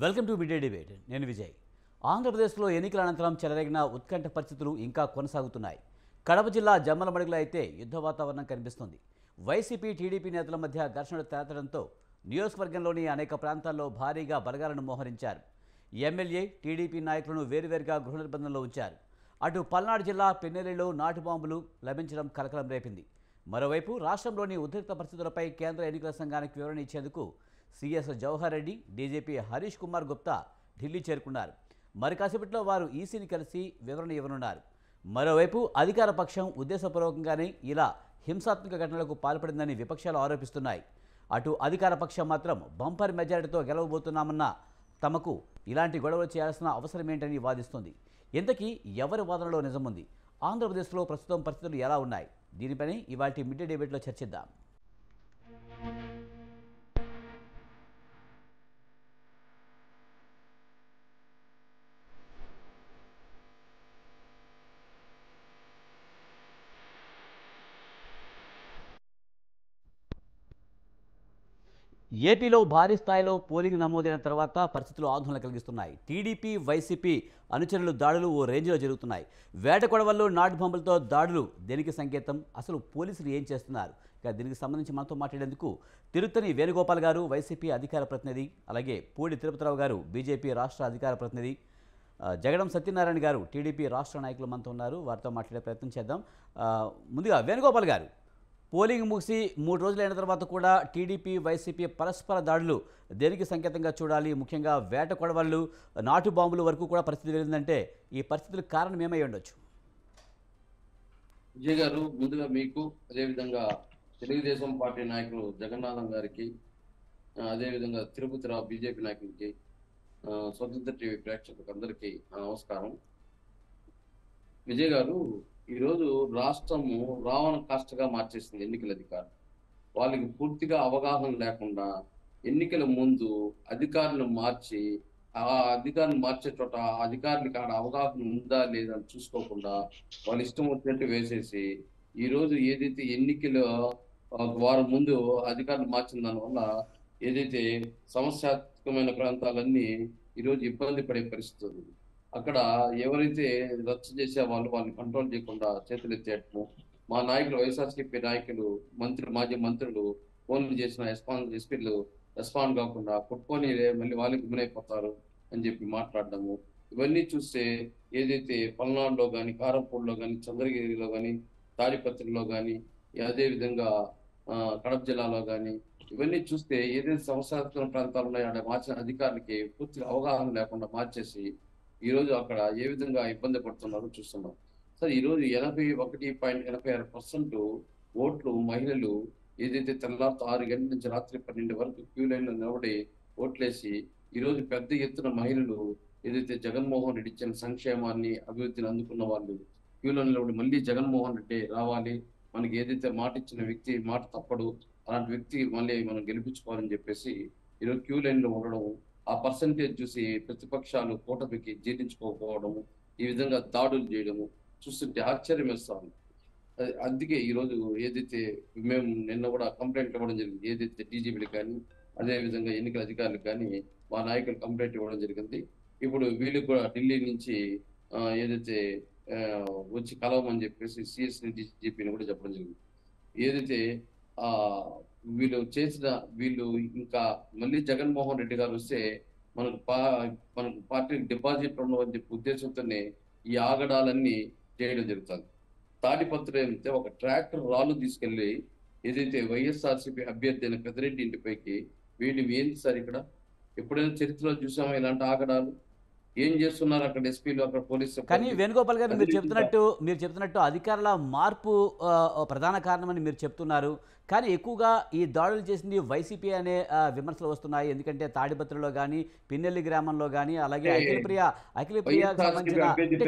Welcome to mid-day debate. నేను విజయ్. ఆంధ్రప్రదేశ్లో ఎన్నికల అనంతరం చెలరేగిన ఉత్కంఠ పరిస్థితులు ఇంకా కొనసాగుతున్నాయి. కడప జిల్లా జమ్మలమడుగులో అయితే యుద్ధ వాతావరణం కనిపిస్తుంది. వైసీపీ, టీడీపీ నేతల మధ్య ఘర్షణలు తలెత్తడంతో నియోజకవర్గంలోని అనేక ప్రాంతాల్లో భారీగా బలగాలను మోహరించారు. ఎమ్మెల్యే, టీడీపీ నాయకులను వేరువేరుగా గృహ నిర్బంధంలో ఉంచారు. అటు పల్నాడు జిల్లా పెన్నెల్లిలో నాటు బాంబులు లభించడం కలకలం రేపింది. మరోవైపు రాష్ట్రంలోని ఉద్రిక్త పరిస్థితులపై కేంద్ర ఎన్నికల సంఘానికి వివరణ ఇచ్చేందుకు సీఎస్ జవహర్ రెడ్డి, డీజీపీ హరీష్ కుమార్ గుప్తా ఢిల్లీ చేరుకున్నారు. మరి కాసేపట్లో వారు ఈసీని కలిసి వివరణ ఇవ్వనున్నారు. మరోవైపు అధికార పక్షం ఉద్దేశపూర్వకంగానే ఇలా హింసాత్మక ఘటనలకు పాల్పడిందని విపక్షాలు ఆరోపిస్తున్నాయి. అటు అధికార పక్షం మాత్రం బంపర్ మెజారిటీతో గెలవబోతున్నామన్న తమకు ఇలాంటి గొడవలు చేయాల్సిన అవసరం ఏంటని వాదిస్తుంది. ఇంతకీ ఎవరి వాదనలో నిజముంది? ఆంధ్రప్రదేశ్లో ప్రస్తుతం పరిస్థితులు ఎలా ఉన్నాయి? దీనిపైనే ఇవాల్టి మిడ్-డే డిబేట్లో చర్చిద్దాం. ఏపీలో భారీ స్థాయిలో పోలింగ్ నమోదైన తర్వాత పరిస్థితులు ఆందోళన కలిగిస్తున్నాయి. టీడీపీ, వైసీపీ అనుచరులు దాడులు ఓ రేంజ్లో జరుగుతున్నాయి. వేట కొడవల్లో నాటు బాంబులతో దాడులు దేనికి సంకేతం? అసలు పోలీసులు ఏం చేస్తున్నారు? ఇక దీనికి సంబంధించి మనతో మాట్లాడేందుకు తిరుత్తని వేణుగోపాల్ గారు, వైసీపీ అధికార ప్రతినిధి, అలాగే పూడి తిరుపతిరావు గారు, బీజేపీ రాష్ట్ర అధికార ప్రతినిధి, జగడం సత్యనారాయణ గారు, టీడీపీ రాష్ట్ర నాయకులు మనతో ఉన్నారు. వారితో మాట్లాడే ప్రయత్నం చేద్దాం. ముందుగా వేణుగోపాల్ గారు, పోలింగ్ ముగిసి 3 రోజులైన తర్వాత కూడా టీడీపీ, వైసీపీ పరస్పర దాడులు దేనికి సంకేతంగా చూడాలి? ముఖ్యంగా వేట కొడవళ్ళు, నాటు బాంబుల వరకు కూడా పరిస్థితి వెళ్ళిందంటే ఈ పరిస్థితులకు కారణం ఏమై ఉండొచ్చు? విజయ్ గారు, ముందుగా మీకు, అదేవిధంగా తెలుగుదేశం పార్టీ నాయకులు జగన్నాథం గారికి, అదేవిధంగా తిరుపతిరావు బీజేపీ నాయకులకి, స్వతంత్ర టీవీ ప్రేక్షకులకు అందరికీ నమస్కారం. విజయ్ గారు, ఈరోజు రాష్ట్రము రావణ కాష్టగా మార్చేసింది ఎన్నికల అధికారులు. వాళ్ళకి పూర్తిగా అవగాహన లేకుండా ఎన్నికల ముందు అధికారులను మార్చి, ఆ అధికారులు మార్చే చోట ఆ అధికారులకి ఆడ అవగాహన ఉందా లేదా అని చూసుకోకుండా వాళ్ళు ఇష్టం వచ్చినట్టు వేసేసి, ఈరోజు ఏదైతే ఎన్నికల వారం ముందు అధికారులు మార్చిన దానివల్ల ఏదైతే సమస్యాత్మకమైన ప్రాంతాలన్నీ ఈరోజు ఇబ్బంది పడే పరిస్థితి ఉంది. అక్కడ ఎవరైతే రచ్చ చేసే వాళ్ళని కంట్రోల్ చేయకుండా చేతులు ఎత్తేయటము, మా నాయకులు, వైఎస్ఆర్సీపీ నాయకులు, మాజీ మంత్రులు ఫోన్లు చేసిన ఎస్పీలు రెస్పాండ్ కాకుండా కొట్టుకొని మళ్ళీ వాళ్ళకి గురైపోతారు అని చెప్పి మాట్లాడడము, ఇవన్నీ చూస్తే ఏదైతే పల్నాడులో కానీ, కారంపూడిలో కానీ, చంద్రగిరిలో కానీ, తాడిపత్రిలో కానీ, అదేవిధంగా కడప జిల్లాలో కానీ, ఇవన్నీ చూస్తే ఏదైతే సమస్యాత్మక ప్రాంతాలు ఉన్నాయో అక్కడ మార్చిన అధికారులకి పూర్తిగా అవగాహన లేకుండా మార్చేసి ఈరోజు అక్కడ ఏ విధంగా ఇబ్బంది పడుతున్నారో చూస్తున్నాం. సార్, ఈరోజు 81.86% ఓట్లు మహిళలు ఏదైతే తెల్లారితో 6 గంటల నుంచి రాత్రి 12 వరకు క్యూ లైన్లో నిలబడి ఓట్లేసి, ఈరోజు పెద్ద ఎత్తున మహిళలు ఏదైతే జగన్మోహన్ రెడ్డి ఇచ్చిన సంక్షేమాన్ని, అభివృద్ధిని అందుకున్న వాళ్ళు క్యూలో నిలబడి మళ్ళీ జగన్మోహన్ రెడ్డి రావాలి, మనకి ఏదైతే మాట ఇచ్చిన వ్యక్తి మాట తప్పడు, అలాంటి వ్యక్తి మళ్ళీ మనం గెలిపించుకోవాలని చెప్పేసి ఈరోజు క్యూ లైన్లో ఉండడం, ఆ పర్సంటేజ్ చూసి ప్రతిపక్షాలు కూటమికి జీర్ణించుకోకపోవడము, ఈ విధంగా దాడులు చేయడము చూస్తుంటే ఆశ్చర్యం వేస్తాము. అందుకే ఈరోజు ఏదైతే మేము నిన్న కూడా కంప్లైంట్ ఇవ్వడం జరిగింది, ఏదైతే డీజీపీలకు కానీ, అదేవిధంగా ఎన్నికల అధికారులకు కానీ మా నాయకులు కంప్లైంట్ ఇవ్వడం జరిగింది. ఇప్పుడు వీళ్ళకి కూడా ఢిల్లీ నుంచి ఏదైతే వచ్చి కలవమని చెప్పేసి సిఎస్ని, డీజీపీని కూడా చెప్పడం జరిగింది. ఏదైతే వీళ్ళు ఇంకా మళ్ళీ జగన్మోహన్ రెడ్డి గారు వస్తే మనకు పార్టీకి డిపాజిట్ ఉండవని చెప్పి ఉద్దేశంతోనే ఈ ఆగడాలన్నీ చేయడం జరుగుతుంది. తాడిపత్రి అయితే ఒక ట్రాక్టర్ రాళ్ళు తీసుకెళ్లి ఏదైతే వైఎస్ఆర్సీపీ అభ్యర్థి అయిన పెద్దిరెడ్డి ఇంటిపైకి వీళ్ళు ఏంటి సార్? ఇక్కడ ఎప్పుడైనా చరిత్రలో చూసామా ఇలాంటి ఆగడాలు? ఏం చేస్తున్నారు అక్కడ ఎస్పీలు, అక్కడ పోలీసు? కానీ వేణుగోపాల్ గారు, మీరు చెప్తున్నట్టు అధికారుల మార్పు ప్రధాన కారణమని మీరు చెప్తున్నారు. కానీ ఎక్కువగా ఈ దాడులు చేసింది వైసీపీ అనే విమర్శలు వస్తున్నాయి. ఎందుకంటే తాడిపత్రిలో కానీ, పిన్నెల్లి గ్రామంలో కానీ, అలాగే అఖిలప్రియ సంబంధించిన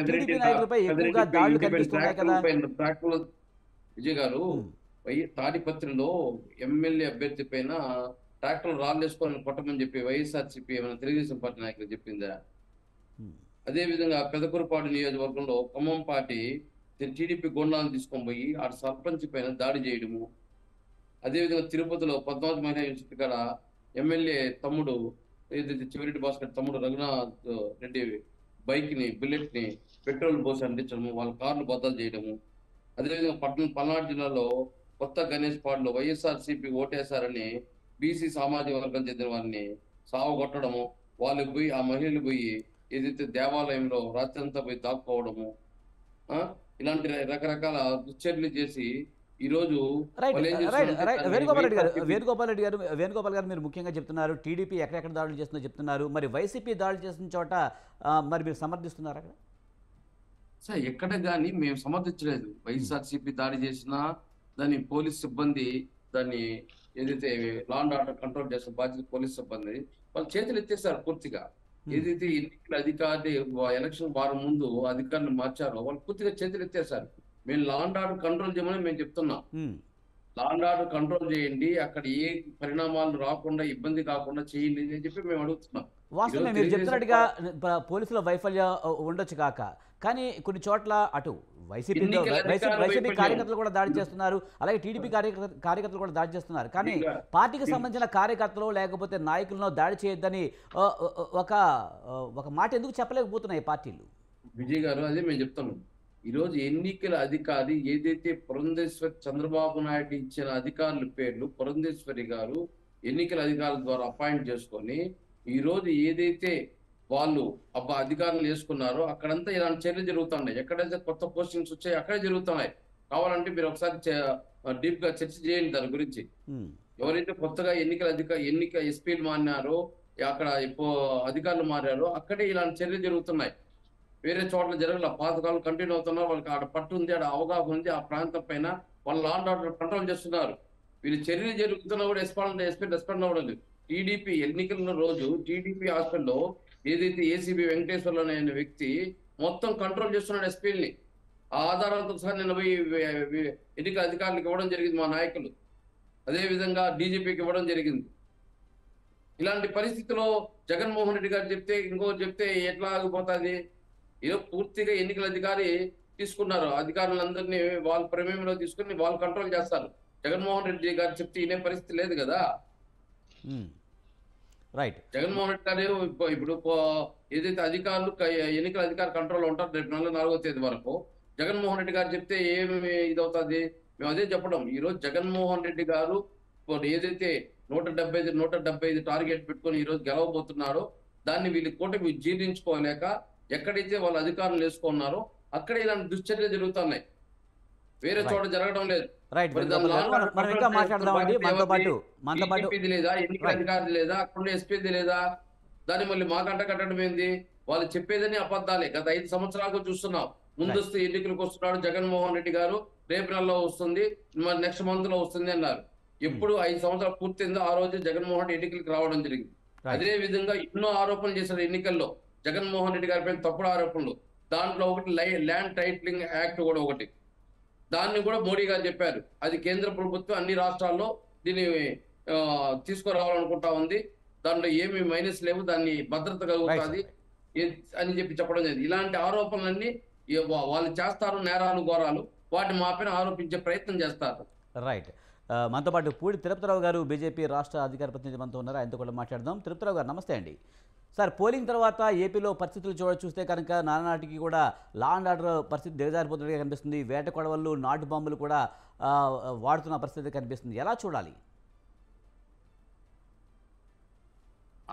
టీడీపీ నాయకులపై ఎక్కువగా దాడులు కనిపిస్తున్నాయి కదా. విజయ్ గారు, తాడిపత్రిలో ఎమ్మెల్యే అభ్యర్థి పైన ట్రాక్టర్ రాళ్ళు వేసుకొని కొట్టమని చెప్పి వైఎస్ఆర్సీపీ ఏమైనా తెలుగుదేశం పార్టీ నాయకులు చెప్పిందా? అదే విధంగా పెదకూరుపాడు నియోజకవర్గంలో ఖమ్మం పార్టీ టీడీపీ గోండాలను తీసుకొని పోయి ఆ సర్పంచ్ పైన దాడి చేయడము, అదేవిధంగా తిరుపతిలో 14 మహిళా యూనివర్సిటీ కాడ ఎమ్మెల్యే తమ్ముడు ఏదైతే చివరెడ్డి భాస్కర్ తమ్ముడు రఘునాథ్ రెడ్డి బైక్ ని బుల్లెట్ ని పెట్రోల్ పోసి అందించడము, వాళ్ళ కార్లు బద్దలు చేయడము. అదేవిధంగా పల్నాడు జిల్లాలో కొత్త గణేష్ పాడులో వైఎస్ఆర్సీపీ ఓటేశారని బీసీ సామాజిక వర్గం చెందిన వారిని సావగొట్టడము, వాళ్ళు పోయి ఆ మహిళలు పోయి ఏదైతే దేవాలయంలో రాత్రంతా పోయి దాక్కోవడము, ఆ ఇలాంటి రకరకాల దుశ్చర్యలు చేసి ఈ రోజు రైట్ వాళ్ళు ఏం రైట్ చేస్తున్నారంటే రైట్ దాన్ని వేణుగోపాల్ రెడ్డి గారు వైఎస్ఆర్సీపీ వేణుగోపాల్ గారు మీరు ముఖ్యంగా చెప్తున్నారు టీడీపీ ఎక్కడెక్కడ దాడులు చేస్తుందో చెప్తున్నారు. మరి వైసీపీ దాడులు చేస్తున్న చోట మరి మీరు సమర్థిస్తున్నారు అక్కడ? సార్ ఎక్కడ కానీ మేము సమర్థించలేదు. వైఎస్ఆర్సీపీ దాడి చేసినా దాన్ని పోలీస్ సిబ్బంది దాన్ని ఏదైతే లా అండ్ ఆర్డర్ కంట్రోల్ చేసిన బాధ్యత పోలీస్ సిబ్బంది వాళ్ళు చేతులు ఎత్తేసారు పూర్తిగా. ఏదైతే ఎన్నికల అధికారి ఎలక్షన్ వారం ముందు అధికారులు మార్చారో వాళ్ళు పూర్తిగా చేతులు ఎత్తేసారు. మేము లా అండ్ ఆర్డర్ కంట్రోల్ చేయమని మేము చెప్తున్నాం. లా అండ్ ఆర్డర్ కంట్రోల్ చేయండి, అక్కడ ఏ పరిణామాలు రాకుండా ఇబ్బంది కాకుండా చేయండి అని చెప్పి మేము అడుగుతున్నాం. వాస్తవమే ఈరోజు మీరు తెలుగుదేశం చెప్తున్నట్టుగా పోలీసుల వైఫల్యం ఉండొచ్చు కాక, కానీ కొన్ని చోట్ల అటు వైసీపీ ఎన్నికల అధికారుల వైసీపీ వైఫల్యం. కార్యకర్తలు కూడా దాడి చేస్తున్నారు, అలాగే టీడీపీ కార్యకర్తలు కూడా దాడి చేస్తున్నారు. కానీ పార్టీకి సంబంధించిన కార్యకర్తలు లేకపోతే నాయకులను దాడి చేయొద్దని ఒక ఒక మాట ఎందుకు చెప్పలేకపోతున్నాయి పార్టీలు? విజయ్ గారు అదే మేము చెప్తున్నాం. ఈరోజు ఎన్నికల అధికారి ఏదైతే పురంధేశ్వరి చంద్రబాబు నాయుడు ఇచ్చిన అధికారుల పేర్లు పురంధేశ్వరి గారు ఎన్నికల అధికారుల ద్వారా అపాయింట్ చేసుకొని ఈ రోజు ఏదైతే వాళ్ళు అధికారులు వేసుకున్నారో అక్కడంతా ఇలాంటి చర్యలు జరుగుతున్నాయి. ఎక్కడైతే కొత్త పోస్టింగ్స్ వచ్చాయి అక్కడే జరుగుతున్నాయి. కావాలంటే మీరు ఒకసారి డీప్ గా చర్చ చేయండి దాని గురించి. ఎవరైతే కొత్తగా ఎన్నిక ఎస్పీలు మారినారో అక్కడ అధికారులు మారారో అక్కడే ఇలాంటి చర్యలు జరుగుతున్నాయి. వేరే చోట్ల జరగల, పాతకాలం కంటిన్యూ అవుతున్నారు. వాళ్ళకి ఆడ పట్టు ఉంది, ఆడ అవగాహన ఉంది, ఆ ప్రాంతం పైన వాళ్ళు లా అండ్ ఆర్డర్ కంట్రోల్ చేస్తున్నారు. వీళ్ళు చర్యలు జరుగుతున్నా కూడా రెస్పాండ్ అవ్వడం లేదు. టీడీపీ ఎన్నికల రోజు టీడీపీ హాస్పిటల్లో ఏదైతే ఏసీబీ వెంకటేశ్వర్లు అనే వ్యక్తి మొత్తం కంట్రోల్ చేస్తున్నాడు ఎస్పీని. ఆ ఆధారాలతో సహా నిన్న పోయి ఎన్నికల అధికారులకు ఇవ్వడం జరిగింది మా నాయకులు. అదే విధంగా డీజీపీకి ఇవ్వడం జరిగింది. ఇలాంటి పరిస్థితిలో జగన్మోహన్ రెడ్డి గారు చెప్తే ఎట్లా ఆగిపోతుంది? ఏదో పూర్తిగా ఎన్నికల అధికారి తీసుకున్నారు, అధికారులందరినీ వాళ్ళ ప్రమేయంలో తీసుకుని వాళ్ళు కంట్రోల్ చేస్తారు. జగన్మోహన్ రెడ్డి గారు చెప్తే వినే పరిస్థితి లేదు కదా. రైట్. జగన్మోహన్ రెడ్డి గారు ఇప్పుడు ఏదైతే అధికారులు ఎన్నికల అధికారి కంట్రోల్ ఉంటారు రేపు నెల 4వ తేదీ వరకు. జగన్మోహన్ రెడ్డి గారు చెప్తే ఏమి ఇదవుతుంది? మేము అదే చెప్పడం. ఈ రోజు జగన్మోహన్ రెడ్డి గారు ఏదైతే 175 టార్గెట్ పెట్టుకొని ఈ రోజు గెలవబోతున్నారో దాన్ని వీళ్ళు కూటమి జీర్ణించుకోలేక ఎక్కడైతే వాళ్ళు అధికారులు వేసుకున్నారో అక్కడే ఇలాంటి దుశ్చర్యలు జరుగుతున్నాయి, వేరే చోట జరగడం లేదు. ఇది లేదా, ఎన్నికల అధికారి లేదా, అక్కడ ఎస్పీది లేదా, దాన్ని మళ్ళీ మాకంట కట్టడం ఏంది? వాళ్ళు చెప్పేదని అబద్ధాలే. గత 5 సంవత్సరాలుగా చూస్తున్నాం. ముందస్తు ఎన్నికలకు వస్తున్నాడు జగన్మోహన్ రెడ్డి గారు, రేపు నెలలో వస్తుంది, మరి నెక్స్ట్ మంత్ లో వస్తుంది అన్నారు. ఎప్పుడు 5 సంవత్సరాలు పూర్తిందో ఆ రోజు జగన్మోహన్ రెడ్డి ఎన్నికలకు రావడం జరిగింది. అదే విధంగా ఎన్నో ఆరోపణలు చేశారు ఎన్నికల్లో జగన్మోహన్ రెడ్డి గారి పైన తప్పుడు ఆరోపణలు. దాంట్లో ఒకటి ల్యాండ్ టైటిలింగ్ యాక్ట్ కూడా ఒకటి. దాన్ని కూడా మోడీ గారు చెప్పారు, అది కేంద్ర ప్రభుత్వం అన్ని రాష్ట్రాల్లో దీన్ని తీసుకురావాలనుకుంటా ఉంది, దాంట్లో ఏమి మైనస్ లేవు, దాన్ని భద్రత కలుగుతుంది అని చెప్పడం జరిగింది. ఇలాంటి ఆరోపణలన్నీ వాళ్ళు చేస్తారు, నేరాలు ఘోరాలు, వాటిని మా పైన ఆరోపించే ప్రయత్నం చేస్తారు. రైట్. మనతో పాటు పూడి తిరుపతిరావు గారు బీజేపీ రాష్ట్ర అధికార ప్రతినిధి మనతో ఉన్నారు, ఆయనతో కూడా మాట్లాడదాం. తిరుపతిరావు గారు నమస్తే అండి. సార్, పోలింగ్ తర్వాత ఏపీలో పరిస్థితులు చూస్తే కనుక నానాటికి కూడా లా అండ్ ఆర్డర్ పరిస్థితి దిగజారిపోతున్నట్టుగా కనిపిస్తుంది. వేట కొడవళ్ళు, నాటు బాంబులు కూడా వాడుతున్న పరిస్థితి కనిపిస్తుంది. ఎలా చూడాలి?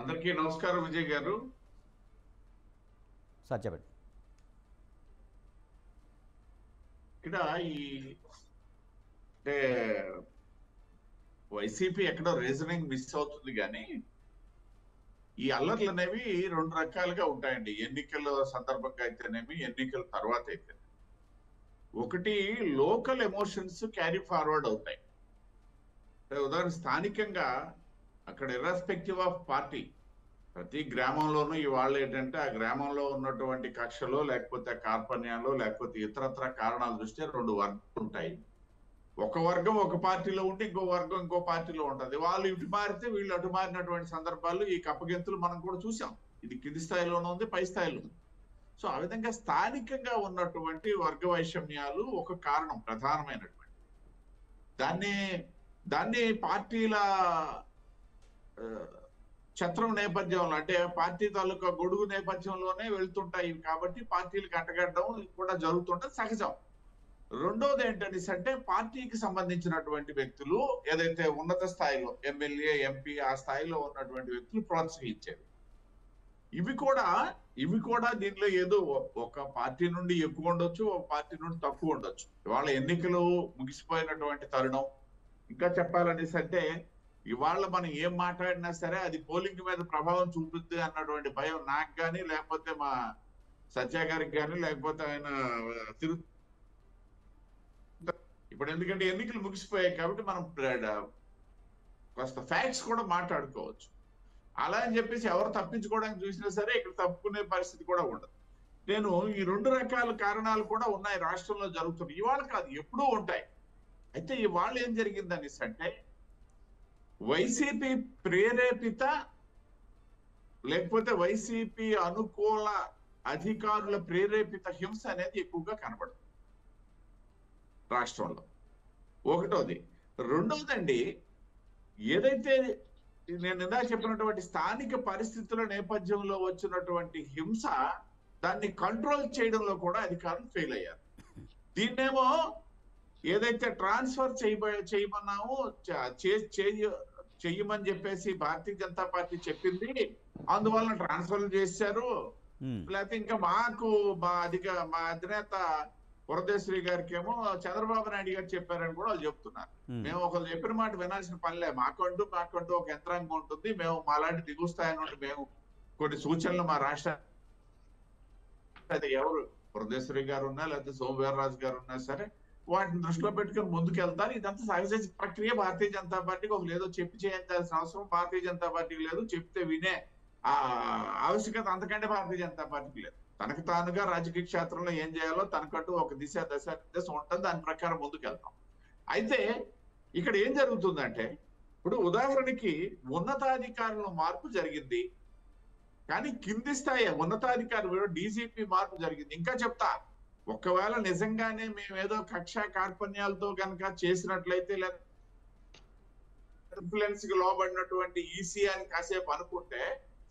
అందరికీ నమస్కారం విజయ్ గారు. సార్ చెప్పండి. ఇక్కడ అంటే వైసీపీ ఎక్కడో రీజనింగ్ మిస్ అవుతుంది, కానీ ఈ అల్లర్లు అనేవి 2 రకాలుగా ఉంటాయండి. ఎన్నికల సందర్భంగా అయితేనేమి, ఎన్నికల తర్వాత అయితే. ఒకటి, లోకల్ ఎమోషన్స్ క్యారీ ఫార్వర్డ్ అవుతాయి. ఉదాహరణ, స్థానికంగా అక్కడ ఇర్రెస్పెక్టివ్ ఆఫ్ పార్టీ ప్రతి గ్రామంలోనూ ఇవాళ ఏంటంటే ఆ గ్రామంలో ఉన్నటువంటి కక్షలో, లేకపోతే కార్పణ్యాలు, లేకపోతే ఇతరత్ర కారణాల దృష్ట్యా 2 వర్గాలు ఉంటాయి. ఒక వర్గం ఒక పార్టీలో ఉంటే ఇంకో వర్గం ఇంకో పార్టీలో ఉంటది. వాళ్ళు ఇటు మారితే వీళ్ళు అటు మారినటువంటి సందర్భాలు, ఈ కప్పగెంతులు మనం కూడా చూసాం. ఇది కింది స్థాయిలోనూ ఉంది, పై స్థాయిలో ఉంది. సో ఆ విధంగా స్థానికంగా ఉన్నటువంటి వర్గ వైషమ్యాలు ఒక కారణం, ప్రధానమైనటువంటి. దాన్ని పార్టీల ఛత్రం నేపథ్యంలో అంటే పార్టీ తాలూకా గొడుగు నేపథ్యంలోనే వెళ్తుంటాయి కాబట్టి పార్టీలకు అంటగట్టడం కూడా జరుగుతుంటది సహజం. రెండోది ఏంటనేసి అంటే పార్టీకి సంబంధించినటువంటి వ్యక్తులు ఏదైతే ఉన్నత స్థాయిలో ఎమ్మెల్యే ఎంపీ ఆ స్థాయిలో ఉన్నటువంటి వ్యక్తులు ప్రోత్సహించేవి ఇవి కూడా దీనిలో ఏదో ఒక పార్టీ నుండి ఎక్కువ ఉండొచ్చు, ఒక పార్టీ నుండి తక్కువ ఉండొచ్చు. ఇవాళ ఎన్నికలు ముగిసిపోయినటువంటి తరుణం. ఇంకా చెప్పాలనేసి అంటే ఇవాళ మనం ఏం మాట్లాడినా సరే అది పోలింగ్ మీద ప్రభావం చూపుద్ది అన్నటువంటి భయం నాకు కానీ, లేకపోతే మా సత్య గారికి కానీ, లేకపోతే ఆయన ఇప్పుడు ఎందుకంటే ఎన్నికలు ముగిసిపోయాయి కాబట్టి మనం కాస్త ఫ్యాక్ట్స్ కూడా మాట్లాడుకోవచ్చు. అలా అని చెప్పేసి ఎవరు తప్పించుకోవడానికి చూసినా సరే ఇక్కడ తప్పుకునే పరిస్థితి కూడా ఉండదు. నేను ఈ 2 రకాల కారణాలు కూడా ఉన్నాయి రాష్ట్రంలో జరుగుతున్నాయి. ఇవాళ కాదు, ఎప్పుడూ ఉంటాయి. అయితే ఇవాళ ఏం జరిగిందనేసి అంటే వైసీపీ ప్రేరేపిత లేకపోతే వైసీపీ అనుకూల అధికారుల ప్రేరేపిత హింస అనేది ఎక్కువగా కనబడుతుంది రాష్ట్రంలో. ఒకటోది. రెండోదండి, ఏదైతే నేను ఇందాక చెప్పినటువంటి స్థానిక పరిస్థితుల నేపథ్యంలో వచ్చినటువంటి హింస దాన్ని కంట్రోల్ చేయడంలో కూడా అధికారులు ఫెయిల్ అయ్యారు. దీన్నేమో ఏదైతే ట్రాన్స్ఫర్ చేయమన్నామో చెయ్యమని చెప్పేసి భారతీయ జనతా పార్టీ చెప్పింది, అందువల్ల ట్రాన్స్ఫర్ చేశారు. లేకపోతే ఇంకా మా అధినేత పురదేశ్వరి గారికి ఏమో చంద్రబాబు నాయుడు గారు చెప్పారని కూడా వాళ్ళు చెప్తున్నారు. మేము ఒకరు చెప్పిన మాట వినాల్సిన పనిలే, మాకంటూ ఒక యంత్రాంగం ఉంటుంది, మేము మాలాంటి దిగువ స్థాయి నుండి మేము కొన్ని సూచనలు మా రాష్ట్ర ఎవరు పురదేశ్వరి గారు ఉన్నా లేకపోతే సోమవీర్రాజు గారు ఉన్నా సరే వాటిని దృష్టిలో పెట్టుకుని ముందుకు వెళ్తారు. ఇదంతా సహజ ప్రక్రియ. భారతీయ జనతా పార్టీకి ఒక లేదో చెప్పి చేయించాల్సిన అవసరం భారతీయ జనతా పార్టీకి లేదు, చెప్తే వినే ఆవశ్యకత అంతకంటే భారతీయ జనతా పార్టీకి లేదు. తనకు తానుగా రాజకీయ క్షేత్రంలో ఏం చేయాలో తనకంటూ ఒక దిశ నిర్దేశం ఉంటుంది, దాని ప్రకారం ముందుకు వెళ్తాం. అయితే ఇక్కడ ఏం జరుగుతుందంటే ఇప్పుడు ఉదాహరణకి ఉన్నతాధికారుల మార్పు జరిగింది, కానీ కింది స్థాయి ఉన్నతాధికారులు డీజీపీ మార్పు జరిగింది. ఇంకా చెప్తా, ఒకవేళ నిజంగానే మేమేదో కక్ష కార్పణ్యాలతో కనుక చేసినట్లయితే లేదా ఇన్ఫ్లుయెన్స్ కి లోబడినటువంటి ఈసీ అని కాసేపు అనుకుంటే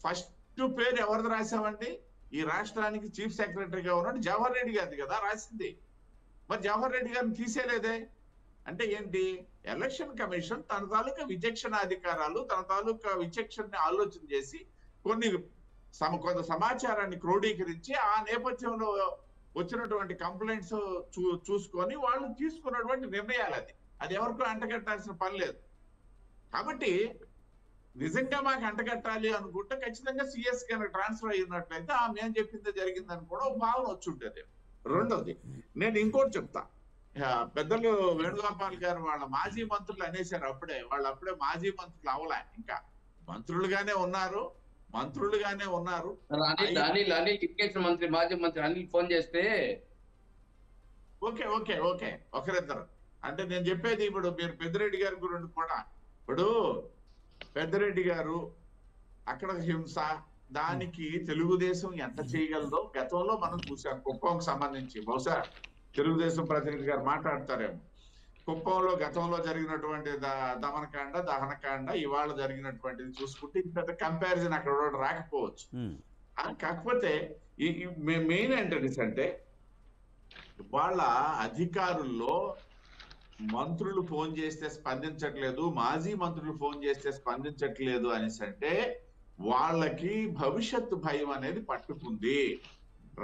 ఫస్ట్ పేరు ఎవరిది రాసామండి? ఈ రాష్ట్రానికి చీఫ్ సెక్రటరీగా ఉన్నాడు జవహర్ రెడ్డి గారిది కదా రాసింది. మరి జవహర్ రెడ్డి గారిని తీసేలేదే. అంటే ఏంటి? ఎలక్షన్ కమిషన్ తన తాలూకా విచక్షణ అధికారాలు, తన తాలూకా విచక్షణని ఆలోచన చేసి కొంత సమాచారాన్ని క్రోడీకరించి ఆ నేపథ్యంలో వచ్చినటువంటి కంప్లైంట్స్ చూసుకొని వాళ్ళు తీసుకున్నటువంటి నిర్ణయాలు అది ఎవరికో అంటగట్టాల్సిన పని లేదు. కాబట్టి నిజంగా మాకు అంటగట్టాలి అనుకుంటే ఖచ్చితంగా సిఎస్ కనుక ట్రాన్స్ఫర్ అయినట్లయితే ఆమె ఏం చెప్పిందో జరిగిందని కూడా ఒక భావన వచ్చి ఉంటుంది. రెండోది, నేను ఇంకోటి చెప్తా. పెద్దలు వేణుగోపాల్ గారు వాళ్ళ మాజీ మంత్రులు అనేసారు వాళ్ళు అప్పుడే మాజీ మంత్రులు అవలే, ఇంకా మంత్రులుగానే ఉన్నారు. అనిల్ ఎడ్యుకేషన్ మంత్రి మాజీ మంత్రి అనిల్ ఫోన్ చేస్తే ఓకే ఒకరిద్దరు అంటే నేను చెప్పేది ఇప్పుడు మీరు పెద్దిరెడ్డి గారి గురించి కూడా, ఇప్పుడు పెద్దిరెడ్డి గారు అక్కడ హింస దానికి తెలుగుదేశం ఎంత చేయగలదో గతంలో మనం చూసాం. కుప్పంకి సంబంధించి బహుశా తెలుగుదేశం ప్రతినిధి గారు మాట్లాడతారేమో. కుప్పంలో గతంలో జరిగినటువంటి దమనకాండ దహనకాండ ఇవాళ జరిగినటువంటిది చూసుకుంటే ఇంత కంపారిజన్ అక్కడ రాకపోవచ్చు. కాకపోతే మెయిన్ ఏంటంటే వాళ్ళ అధికారుల్లో మంత్రులు ఫోన్ చేస్తే స్పందించట్లేదు, మాజీ మంత్రులు ఫోన్ చేస్తే స్పందించట్లేదు అనేసి అంటే వాళ్ళకి భవిష్యత్తు భయం అనేది పట్టుకుంది.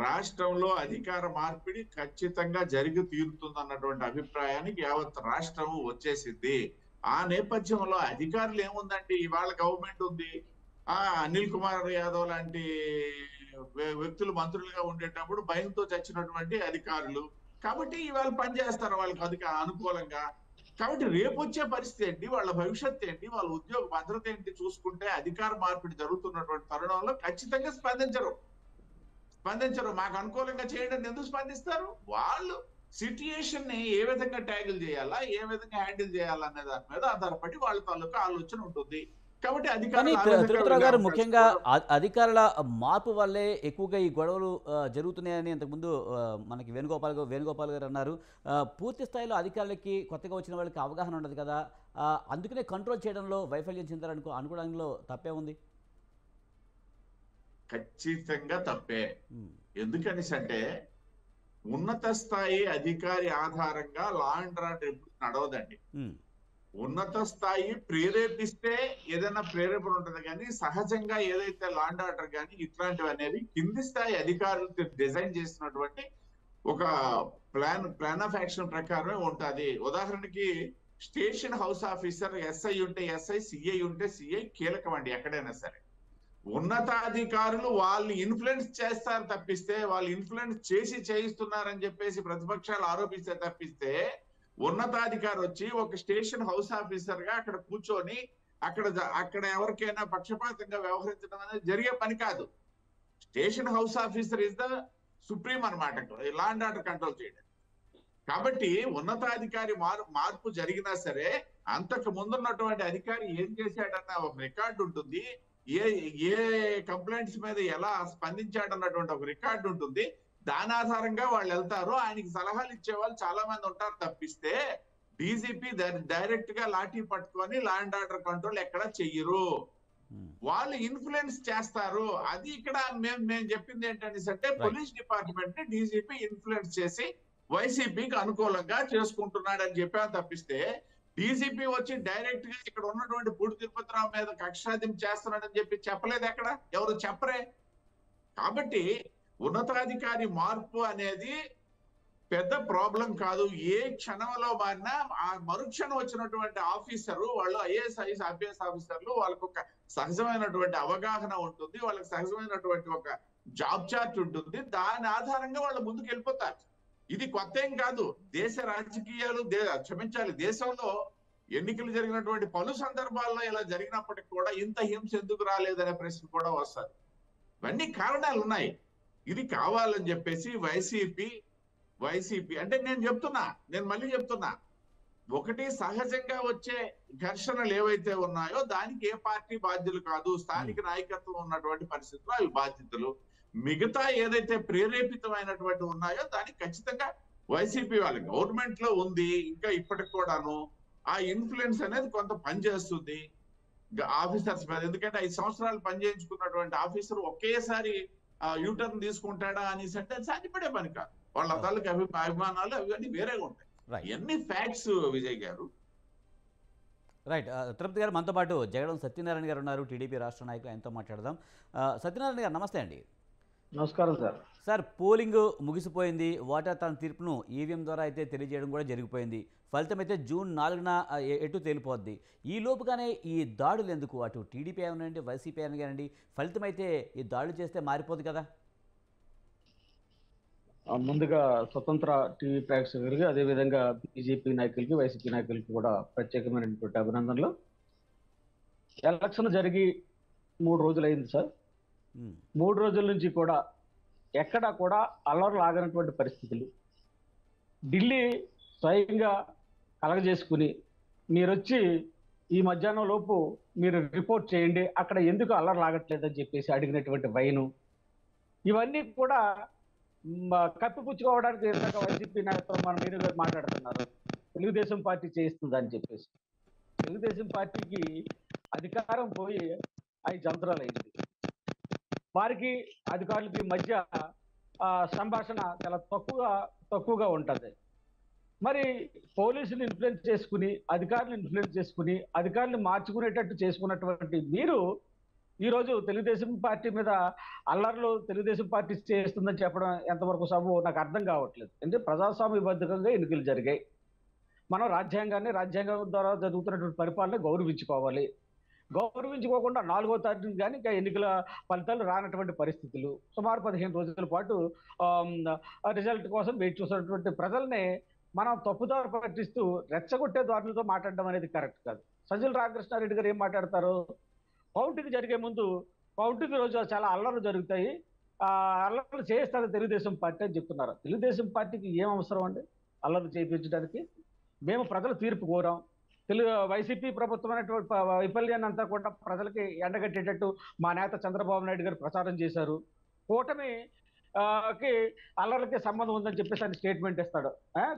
రాష్ట్రంలో అధికార మార్పిడి ఖచ్చితంగా జరిగి తీరుతుందన్నటువంటి అభిప్రాయానికి యావత్ రాష్ట్రము వచ్చేసింది. ఆ నేపథ్యంలో అధికారులు ఏముందండి, ఇవాళ గవర్నమెంట్ ఉంది, అనిల్ కుమార్ యాదవ్ లాంటి వ్యక్తులు మంత్రులుగా ఉండేటప్పుడు భయంతో చచ్చినటువంటి అధికారులు కాబట్టి ఇవాళ పనిచేస్తారు వాళ్ళకి అనుకూలంగా. కాబట్టి రేపు వచ్చే పరిస్థితి ఏంటి, వాళ్ళ భవిష్యత్తు ఏంటి, వాళ్ళ ఉద్యోగ భద్రత ఏంటి చూసుకుంటే అధికార మార్పిడి జరుగుతున్నటువంటి తరుణంలో ఖచ్చితంగా స్పందించరు. మాకు అనుకూలంగా చేయడం ఎందుకు స్పందిస్తారు? వాళ్ళు సిట్యుయేషన్ ని ఏ విధంగా ట్యాకిల్ చేయాలా, ఏ విధంగా హ్యాండిల్ చేయాలా అనే దాని మీద ఆధారపడి వాళ్ళ తాలూకా ఆలోచన ఉంటుంది. కాబట్టి తిరుపతిరావు గారు, ముఖ్యంగా అధికారుల మార్పు వల్లే ఎక్కువగా ఈ గొడవలు జరుగుతున్నాయని ఇంతకుముందు మనకి వేణుగోపాల్ గారు అన్నారు. పూర్తి స్థాయిలో అధికారులకి కొత్తగా వచ్చిన వాళ్ళకి అవగాహన ఉండదు కదా, అందుకనే కంట్రోల్ చేయడంలో వైఫల్యం చెందారనుకోవడంలో తప్పే ఉంది. ఖచ్చితంగా తప్పే. ఉమ్, ఎందుకనేసి అంటే ఉన్నత స్థాయి అధికారి ఆధారంగా లా అండ్ ఆర్డర్ ఎప్పుడు నడవదండి. ఉమ్, ఉన్నత స్థాయి ప్రేరేపిస్తే ఏదైనా ప్రేరేపణ ఉంటుంది, కానీ సహజంగా ఏదైతే లా అండ్ ఆర్డర్ కానీ ఇట్లాంటివి అనేవి కింది స్థాయి అధికారులు డిజైన్ చేసినటువంటి ఒక ప్లాన్ ఆఫ్ యాక్షన్ ప్రకారమే ఉంటది. ఉదాహరణకి స్టేషన్ హౌస్ ఆఫీసర్ ఎస్ఐ ఉంటే ఎస్ఐ, సిఐ ఉంటే సిఐ కీలకం అండి ఎక్కడైనా సరే. ఉన్నతాధికారులు వాళ్ళు ఇన్ఫ్లుయెన్స్ చేస్తారు తప్పిస్తే, వాళ్ళు ఇన్ఫ్లుయెన్స్ చేసి చేయిస్తున్నారని చెప్పేసి ప్రతిపక్షాలు ఆరోపిస్తే తప్పిస్తే, ఉన్నతాధికారి వచ్చి ఒక స్టేషన్ హౌస్ ఆఫీసర్ గా అక్కడ కూర్చొని అక్కడ ఎవరికైనా పక్షపాతంగా వ్యవహరించడం అనేది జరిగే పని కాదు. Station house officer is the supreme అనమాట లా అండ్ ఆర్డర్ కంట్రోల్ చేయడం. కాబట్టి ఉన్నతాధికారి మార్పు జరిగినా సరే అంతకు ముందున్నటువంటి అధికారి ఏం చేశాడన్న ఒక రికార్డు ఉంటుంది. ఏ ఏ కంప్లైంట్స్ మీద ఎలా స్పందించాడన్నటువంటి ఒక రికార్డు ఉంటుంది. దాని ఆధారంగా వాళ్ళు వెళ్తారు. ఆయనకి సలహాలు ఇచ్చే వాళ్ళు చాలా మంది ఉంటారు తప్పిస్తే డీజీపీ డైరెక్ట్ గా లాఠీ పట్టుకొని లా అండ్ ఆర్డర్ కంట్రోల్ ఎక్కడ చెయ్యరు. ఉమ్. వాళ్ళు ఇన్ఫ్లుయెన్స్ చేస్తారు. అది ఇక్కడ మేము చెప్పింది ఏంటంటే పోలీస్ డిపార్ట్మెంట్ ని డీజీపీ ఇన్ఫ్లుయెన్స్ చేసి వైసీపీకి అనుకూలంగా చేసుకుంటున్నాడు అని చెప్పాను తప్పిస్తే, డీజీపీ వచ్చి డైరెక్ట్ గా ఇక్కడ ఉన్నటువంటి పూడి తిరుపతిరావు మీద కక్షాదిం చేస్తున్నాడని చెప్పి చెప్పలేదు. ఎక్కడ ఎవరు చెప్పరే. కాబట్టి ఉన్నతాధికారి మార్పు అనేది పెద్ద ప్రాబ్లం కాదు. ఏ క్షణంలో మారినా ఆ మరుక్షణం వచ్చినటువంటి ఆఫీసరు వాళ్ళు ఐఏఎస్ ఐపీఎస్ ఆఫీసర్లు వాళ్ళకు ఒక సహజమైనటువంటి అవగాహన ఉంటుంది, వాళ్ళకి సహజమైనటువంటి ఒక జాబ్ చార్ట్ ఉంటుంది. దాని ఆధారంగా వాళ్ళు ముందుకు వెళ్ళిపోతారు. ఇది కొత్త ఏం కాదు. దేశ రాజకీయాలు క్షమించాలి, దేశంలో ఎన్నికలు జరిగినటువంటి పలు సందర్భాల్లో ఇలా జరిగినప్పటికీ కూడా ఇంత హింస ఎందుకు రాలేదనే ప్రశ్న కూడా వస్తుంది. ఇవన్నీ కారణాలు ఉన్నాయి. ఇది కావాలని చెప్పేసి వైసీపీ అంటే నేను మళ్ళీ చెప్తున్నా, ఒకటి సహజంగా వచ్చే ఘర్షణలు ఏవైతే ఉన్నాయో దానికి ఏ పార్టీ బాధ్యులు కాదు. స్థానిక నాయకత్వం ఉన్నటువంటి పరిస్థితుల్లో అవి బాధ్యతలు. మిగతా ఏదైతే ప్రేరేపితమైనటువంటి ఉన్నాయో దానికి ఖచ్చితంగా వైసీపీ వాళ్ళ గవర్నమెంట్ లో ఉంది. ఇంకా ఇప్పటికి కూడాను ఆ ఇన్ఫ్లుయెన్స్ అనేది కొంత పనిచేస్తుంది ఆఫీసర్స్ మీద. ఎందుకంటే 5 సంవత్సరాలు పనిచేయించుకున్నటువంటి ఆఫీసర్ ఒకేసారి యూటర్న్ తీసుకుంటాడా అనేసి అంటే సాధ్యపడే పని కాదు. వాళ్ళ తాలూకు అభిమానాలు అవన్నీ వేరేగా ఉంటాయి. ఎన్ని ఫ్యాక్ట్స్ విజయ్ గారు. రైట్. తిరుపతి గారు మనతో పాటు జగడం సత్యనారాయణ గారు ఉన్నారు, టీడీపీ రాష్ట్ర నాయకులు. ఆయనతో మాట్లాడదాం. సత్యనారాయణ గారు నమస్తే అండి. నమస్కారం సార్. సార్, పోలింగ్ ముగిసిపోయింది. ఓటర్ తన తీర్పును ఈవీఎం ద్వారా అయితే తెలియజేయడం కూడా జరిగిపోయింది. ఫలితం అయితే జూన్ 4న ఎటు తేలిపోద్ది. ఈ లోపుగానే ఈ దాడులు ఎందుకు? అటు టీడీపీ అనండి, వైసీపీ అనగానండి, ఫలితం అయితే ఈ దాడులు చేస్తే మారిపోదు కదా. ముందుగా స్వతంత్ర టీవీ ప్రేక్షకులకి, అదేవిధంగా బీజేపీ నాయకులకి, వైసీపీ నాయకులకి కూడా ప్రత్యేకమైనటువంటి అభినందనలు. ఎలక్షన్ జరిగి 3 రోజులు అయింది సార్. 3 రోజుల నుంచి కూడా ఎక్కడా కూడా అల్లర్లు ఆగనటువంటి పరిస్థితులు. ఢిల్లీ స్వయంగా కలగజేసుకుని మీరు వచ్చి ఈ మధ్యాహ్నం లోపు మీరు రిపోర్ట్ చేయండి, అక్కడ ఎందుకు అల్లర్లు ఆగట్లేదని చెప్పేసి అడిగినటువంటి వైను, ఇవన్నీ కూడా కప్పిపుచ్చుకోవడానికి వైసీపీ నాయకులు మన మీరు మాట్లాడుతున్నారు. తెలుగుదేశం పార్టీ చేయిస్తుందని చెప్పేసి. తెలుగుదేశం పార్టీకి అధికారం పోయి 5 సంవత్సరాలు అయింది. వారికి అధికారులకి మధ్య సంభాషణ చాలా తక్కువగా ఉంటుంది. మరి పోలీసులు ఇన్ఫ్లుయెన్స్ చేసుకుని, అధికారులు ఇన్ఫ్లుయెన్స్ చేసుకుని, అధికారులు మార్చుకునేటట్టు చేసుకున్నటువంటి మీరు ఈరోజు తెలుగుదేశం పార్టీ మీద అల్లర్లు తెలుగుదేశం పార్టీ చేస్తుందని చెప్పడం ఎంతవరకు సబబు నాకు అర్థం కావట్లేదు. ఎందుకంటే ప్రజాస్వామ్యబద్ధంగా ఎన్నికలు జరిగాయి. మనం రాజ్యాంగం ద్వారా జరుగుతున్నటువంటి పరిపాలన గౌరవించుకోవాలి. గౌరవించుకోకుండా 4వ తారీఖు కానీ ఇంకా ఎన్నికల ఫలితాలు రానటువంటి పరిస్థితులు. సుమారు 15 రోజుల పాటు రిజల్ట్ కోసం వెయిట్ చూసినటువంటి ప్రజల్ని మనం తప్పుదారి పట్టిస్తూ రెచ్చగొట్టే ధోరణితో మాట్లాడడం అనేది కరెక్ట్ కాదు. సజ్జల రామకృష్ణారెడ్డి గారు ఏం మాట్లాడతారు? కౌంటింగ్ జరిగే ముందు కౌంటింగ్ రోజు చాలా అల్లర్లు జరుగుతాయి, అల్లర్లు చేస్తారు తెలుగుదేశం పార్టీ అని చెప్తున్నారు. తెలుగుదేశం పార్టీకి ఏం అవసరం అండి అల్లర్లు చేయించడానికి? మేము ప్రజల తీర్పు కోరాం. వైసీపీ ప్రభుత్వం అనేటువంటి వైఫల్యాన్ని అంతా కూడా ప్రజలకి ఎండగట్టేటట్టు మా నేత చంద్రబాబు నాయుడు గారు ప్రచారం చేశారు. కూటమి కి అల్లర్లకి సంబంధం ఉందని చెప్పేసి ఆయన స్టేట్మెంట్ ఇస్తాడు.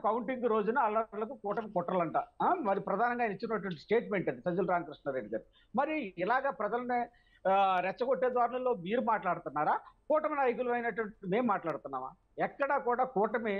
కౌంటింగ్ రోజున అల్లర్లకు కూటమి కుట్రలంట. మరి ప్రధానంగా ఆయన ఇచ్చినటువంటి స్టేట్మెంట్ అది సజ్జల రామకృష్ణారెడ్డి గారు. మరి ఇలాగా ప్రజల్ని రెచ్చగొట్టే ధోరణిలో మీరు మాట్లాడుతున్నారా, కూటమి నాయకులు అయినటువంటి మేము మాట్లాడుతున్నామా? ఎక్కడా కూడా కూటమి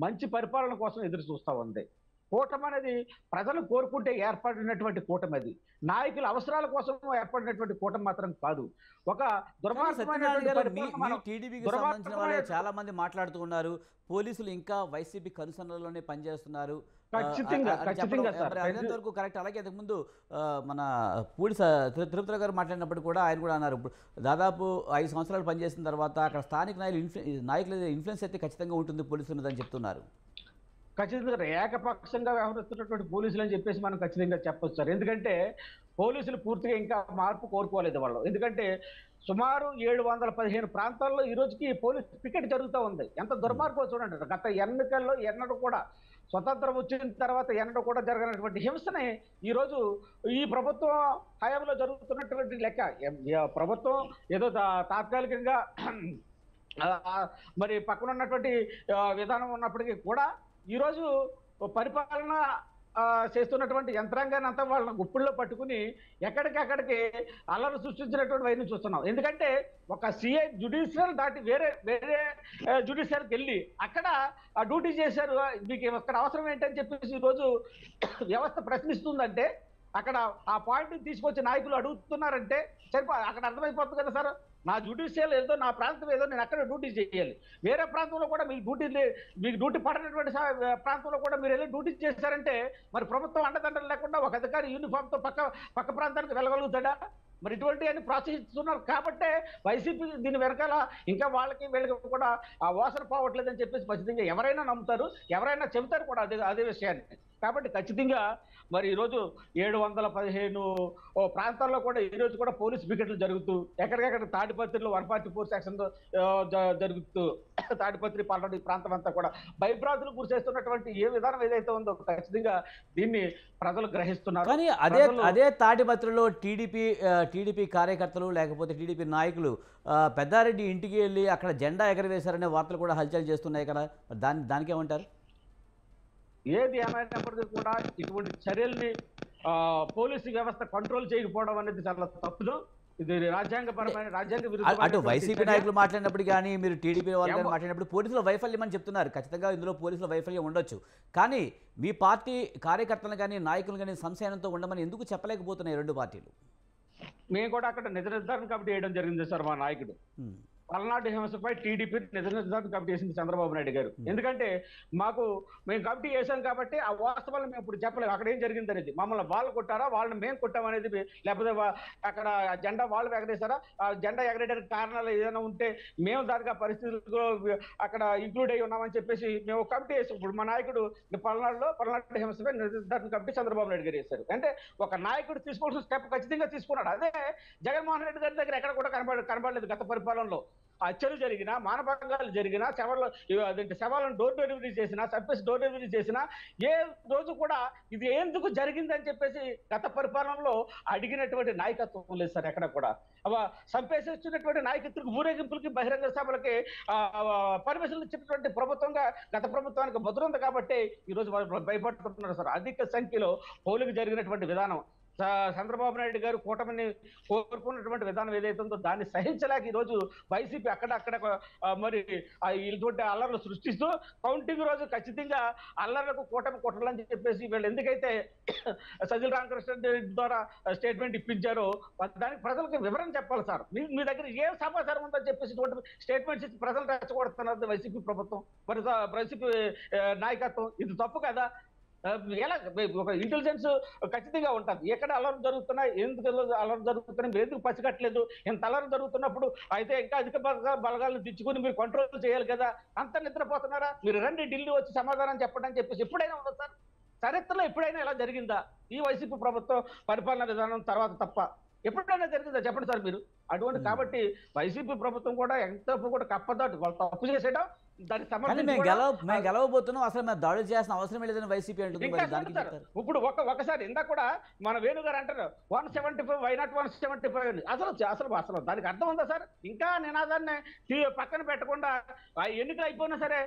మంచి పరిపాలన కోసం ఎదురు చూస్తా ఉంది. కూటమి అనేది ప్రజలు కోరుకుంటే ఏర్పడినటువంటి కూటమి, అది నాయకుల అవసరాల కోసం ఏర్పడినటువంటి కూటమి మాత్రం కాదు. ఒక కానీ సత్యనారాయణ గారు, మీ టీడీపీకి సంబంధించిన వాళ్ళే దుర్మార్గమైన చాలా మంది మాట్లాడుతూ ఉన్నారు, పోలీసులు ఇంకా వైసీపీ కనుసన్నల్లోనే పనిచేస్తున్నారు ఖచ్చితంగా అని ఖచ్చితంగా చెప్పడం సార్. మరి అంతవరకు కరెక్ట్. అలాగే ఇంతకుముందు మన పూడి తిరుపతి గారు మాట్లాడినప్పుడు కూడా ఆయన కూడా అన్నారు, ఇప్పుడు దాదాపు 5 సంవత్సరాలు పనిచేసిన తర్వాత అక్కడ స్థానిక నాయకుల ఇన్ఫ్లుయెన్స్ అయితే ఖచ్చితంగా ఉంటుంది పోలీసుల మీద అని చెప్తున్నారు. ఖచ్చితంగా ఏకపక్షంగా వ్యవహరిస్తున్నటువంటి పోలీసులు అని చెప్పేసి మనం ఖచ్చితంగా చెప్పొచ్చు సార్. ఎందుకంటే పోలీసులు పూర్తిగా ఇంకా మార్పు కోరుకోలేదు వాళ్ళు. ఎందుకంటే సుమారు 715 ప్రాంతాల్లో ఈ రోజుకి పోలీస్ పికెట్ జరుగుతూ ఉంది. ఎంత దుర్మార్గం చూడండి. గత ఎన్నికల్లో ఎన్నడూ కూడా, స్వతంత్రం వచ్చిన తర్వాత ఎన్నడూ కూడా జరగనటువంటి హింసని ఈరోజు ఈ ప్రభుత్వం హయాంలో జరుగుతున్నటువంటి లెక్క. ప్రభుత్వం ఏదో తాత్కాలికంగా మరి పక్కన ఉన్నటువంటి విధానం ఉన్నప్పటికీ కూడా ఈరోజు పరిపాలన చేస్తున్నటువంటి యంత్రాంగాన్ని అంతా వాళ్ళ గుప్పుల్లో పట్టుకుని ఎక్కడికక్కడికి అల్లరి సృష్టించినటువంటి వైద్యం చూస్తున్నాం. ఎందుకంటే ఒక సిఐ జ్యుడిషియల్ దాటి వేరే జ్యుడిషియల్కి వెళ్ళి అక్కడ డ్యూటీ చేశారు, మీకు అక్కడ అవసరం ఏంటని చెప్పేసి ఈరోజు వ్యవస్థ ప్రశ్నిస్తుందంటే, అక్కడ ఆ పాయింట్ తీసుకొచ్చి నాయకులు అడుగుతున్నారంటే అక్కడ అర్థమైపోతుంది కదా సార్. నా జ్యుడిషియల్ ఏదో, నా ప్రాంతం ఏదో, నేను అక్కడ డ్యూటీ చేయాలి. వేరే ప్రాంతంలో కూడా మీకు డ్యూటీ పడినటువంటి ప్రాంతంలో కూడా మీరు వెళ్ళి డ్యూటీ చేశారంటే మరి ప్రభుత్వం అండదండలు లేకుండా ఒక అధికారి యూనిఫామ్తో పక్క ప్రాంతానికి వెళ్ళగలుగుతాడా? మరి ఇటువంటి అన్ని ప్రోత్సహిస్తున్నారు కాబట్టే వైసీపీ దీని వెనకాల ఇంకా వీళ్ళకి కూడా ఆ వాసన పోవట్లేదని చెప్పేసి ఖచ్చితంగా ఎవరైనా నమ్ముతారు, ఎవరైనా చెబుతారు కూడా అదే విషయాన్ని. కాబట్టి ఖచ్చితంగా మరి ఈరోజు 715 ప్రాంతాల్లో కూడా ఈరోజు కూడా పోలీస్ పికెట్లు జరుగుతూ, ఎక్కడికెక్కడ తాడిపత్రిలో 144 సెక్షన్ జరుగుతూ, తాడిపత్రి పల్లడి ప్రాంతం అంతా కూడా భయభ్రాంతులు గురిచేస్తున్నటువంటి ఏ విధానం ఏదైతే ఉందో ఖచ్చితంగా దీన్ని ప్రజలు గ్రహిస్తున్నారు. కానీ అదే తాడిపత్రిలో టీడీపీ కార్యకర్తలు లేకపోతే టీడీపీ నాయకులు పెద్దారెడ్డి ఇంటికి వెళ్ళి అక్కడ జెండా ఎగరవేశారనే వార్తలు కూడా హల్చల్ చేస్తున్నాయి కదా, దానికేమంటారు? ఏది ఏమైనప్పటికీ కూడా ఇటువంటి చర్యల్ని పోలీసు వ్యవస్థ కంట్రోల్ చేయకపోవడం అనేది చాలా తప్పుదు. ఇది రాజ్యాంగపరమైన, రాజ్యాంగ అటు వైసీపీ నాయకులు మాట్లాడినప్పుడు కానీ, మీరు టీడీపీ వాళ్ళు కానీ మాట్లాడినప్పుడు పోలీసుల వైఫల్యం అని చెప్తున్నారు. ఖచ్చితంగా ఇందులో పోలీసుల వైఫల్యం ఉండొచ్చు. కానీ మీ పార్టీ కార్యకర్తలు కానీ నాయకులు కానీ సంశయంతో ఉండమని ఎందుకు చెప్పలేకపోతున్నాయి రెండు పార్టీలు? మేము కూడా అక్కడ నిజ నిర్ధారణ కమిటీ వేయడం జరిగింది సార్. మా నాయకుడు పల్నాడు హింసపై టీడీపీ నిజ నిర్ధారణ కమిటీ వేసింది చంద్రబాబు నాయుడు గారు. ఎందుకంటే మేము కమిటీ వేసాం కాబట్టి ఆ వాస్తవాలను మేము ఇప్పుడు చెప్పలేము అక్కడ ఏం జరిగింది అనేది. మమ్మల్ని వాళ్ళు కొట్టారా, వాళ్ళని మేము కొట్టామనేది, లేకపోతే అక్కడ జెండా వాళ్ళు ఎగరేసారా, ఆ జెండా ఎగరేయడానికి కారణాలు ఏదైనా ఉంటే మేము దానికి ఆ పరిస్థితుల్లో అక్కడ ఇంక్లూడ్ అయ్యి ఉన్నామని చెప్పేసి మేము కమిటీ వేసాం. ఇప్పుడు మా నాయకుడు పల్నాడు హింసపై నిర్ధారణ కమిటీ చంద్రబాబు నాయుడు గారు వేశారు. అంటే ఒక నాయకుడు తీసుకోవాల్సిన స్టెప్ ఖచ్చితంగా తీసుకున్నాడు. అదే జగన్మోహన్ రెడ్డి గారి దగ్గర ఎక్కడ కూడా కనబడలేదు. గత పరిపాలనలో హత్యలు జరిగినా, మానభంగాలు జరిగినా, శవాలను డోర్ డెలివరీ చేసినా, చంపేసి డోర్ డెలివరీ చేసినా ఏ రోజు కూడా ఇది ఎందుకు జరిగిందని చెప్పేసి గత పరిపాలనలో అడిగినటువంటి నాయకత్వం లేదు సార్ ఎక్కడ కూడా. చంపేసి వచ్చినటువంటి నాయకత్వం ఊరేగింపులకి, బహిరంగ సభలకి పర్మిషన్లు ఇచ్చినటువంటి ప్రభుత్వంగా గత ప్రభుత్వానికి ముద్ర ఉంది కాబట్టి ఈరోజు భయపడుతున్నారు సార్. అధిక సంఖ్యలో పోలింగ్ జరిగినటువంటి విధానం, చంద్రబాబు నాయుడు గారు కూటమిని కోరుకున్నటువంటి విధానం ఏదైతే ఉందో దాన్ని సహించలేక ఈరోజు వైసీపీ అక్కడక్కడ మరి ఇటువంటి అల్లర్లు సృష్టిస్తూ కౌంటింగ్ రోజు ఖచ్చితంగా అల్లర్లకు కూటమి కొట్టాలని చెప్పేసి వీళ్ళు ఎందుకైతే సజ్జల రామకృష్ణ ద్వారా స్టేట్మెంట్ ఇప్పించారో దానికి ప్రజలకు వివరణ చెప్పాలి సార్. మీ దగ్గర ఏ సమాచారం ఉందని చెప్పేసి స్టేట్మెంట్స్ ఇచ్చి ప్రజలు రెచ్చగొడుతున్నారు వైసీపీ ప్రభుత్వం, మరి వైసీపీ నాయకత్వం. ఇది తప్పు కదా. ఎలా ఒక ఇంటెలిజెన్స్ ఖచ్చితంగా ఉంటుంది. ఎక్కడ అల్లర్లు జరుగుతున్నాయి, ఎందుకు అల్లర్లు జరుగుతున్నాయి, మీరు ఎందుకు పసిగట్టలేదు, ఎంత అల్లర్లు జరుగుతున్నప్పుడు అయితే ఇంకా అధిక బలగాలను తెచ్చుకుని మీరు కంట్రోల్ చేయాలి కదా. అంత నిద్రపోతున్నారా? మీరు రండి ఢిల్లీ వచ్చి సమాధానం చెప్పండి అని చెప్పేసి ఎప్పుడైనా ఉందా సార్? చరిత్రలో ఎప్పుడైనా ఇలా జరిగిందా? ఈ వైసీపీ ప్రభుత్వం పరిపాలన విధానం తర్వాత తప్ప ఎప్పుడైనా జరిగిందా చెప్పండి సార్ మీరు? అటువంటి కాబట్టి వైసీపీ ప్రభుత్వం కూడా ఎంత కూడా కప్పదాటు వాళ్ళు తప్పు చేసేయడం, దాన్ని కానీ మేము సమర్థించుకోవడం గెలవబోతున్నాం, అసలు మేము దాడులు చేయాల్సిన అవసరం లేదని వైసీపీ అంటుంది. ఇంకా మరి దానికి చూస్తారు. చెప్తారు. ఇప్పుడు ఒకసారి ఇందాక కూడా మన వేణుగారు అంటారు 175 వై నాట్ 175 అని. అసలు అసలు అసలు దానికి అర్థం ఉందా సార్? ఇంకా నినాదాన్ని పక్కన పెట్టకుండా ఆ ఎన్నికలు అయిపోయినా సరే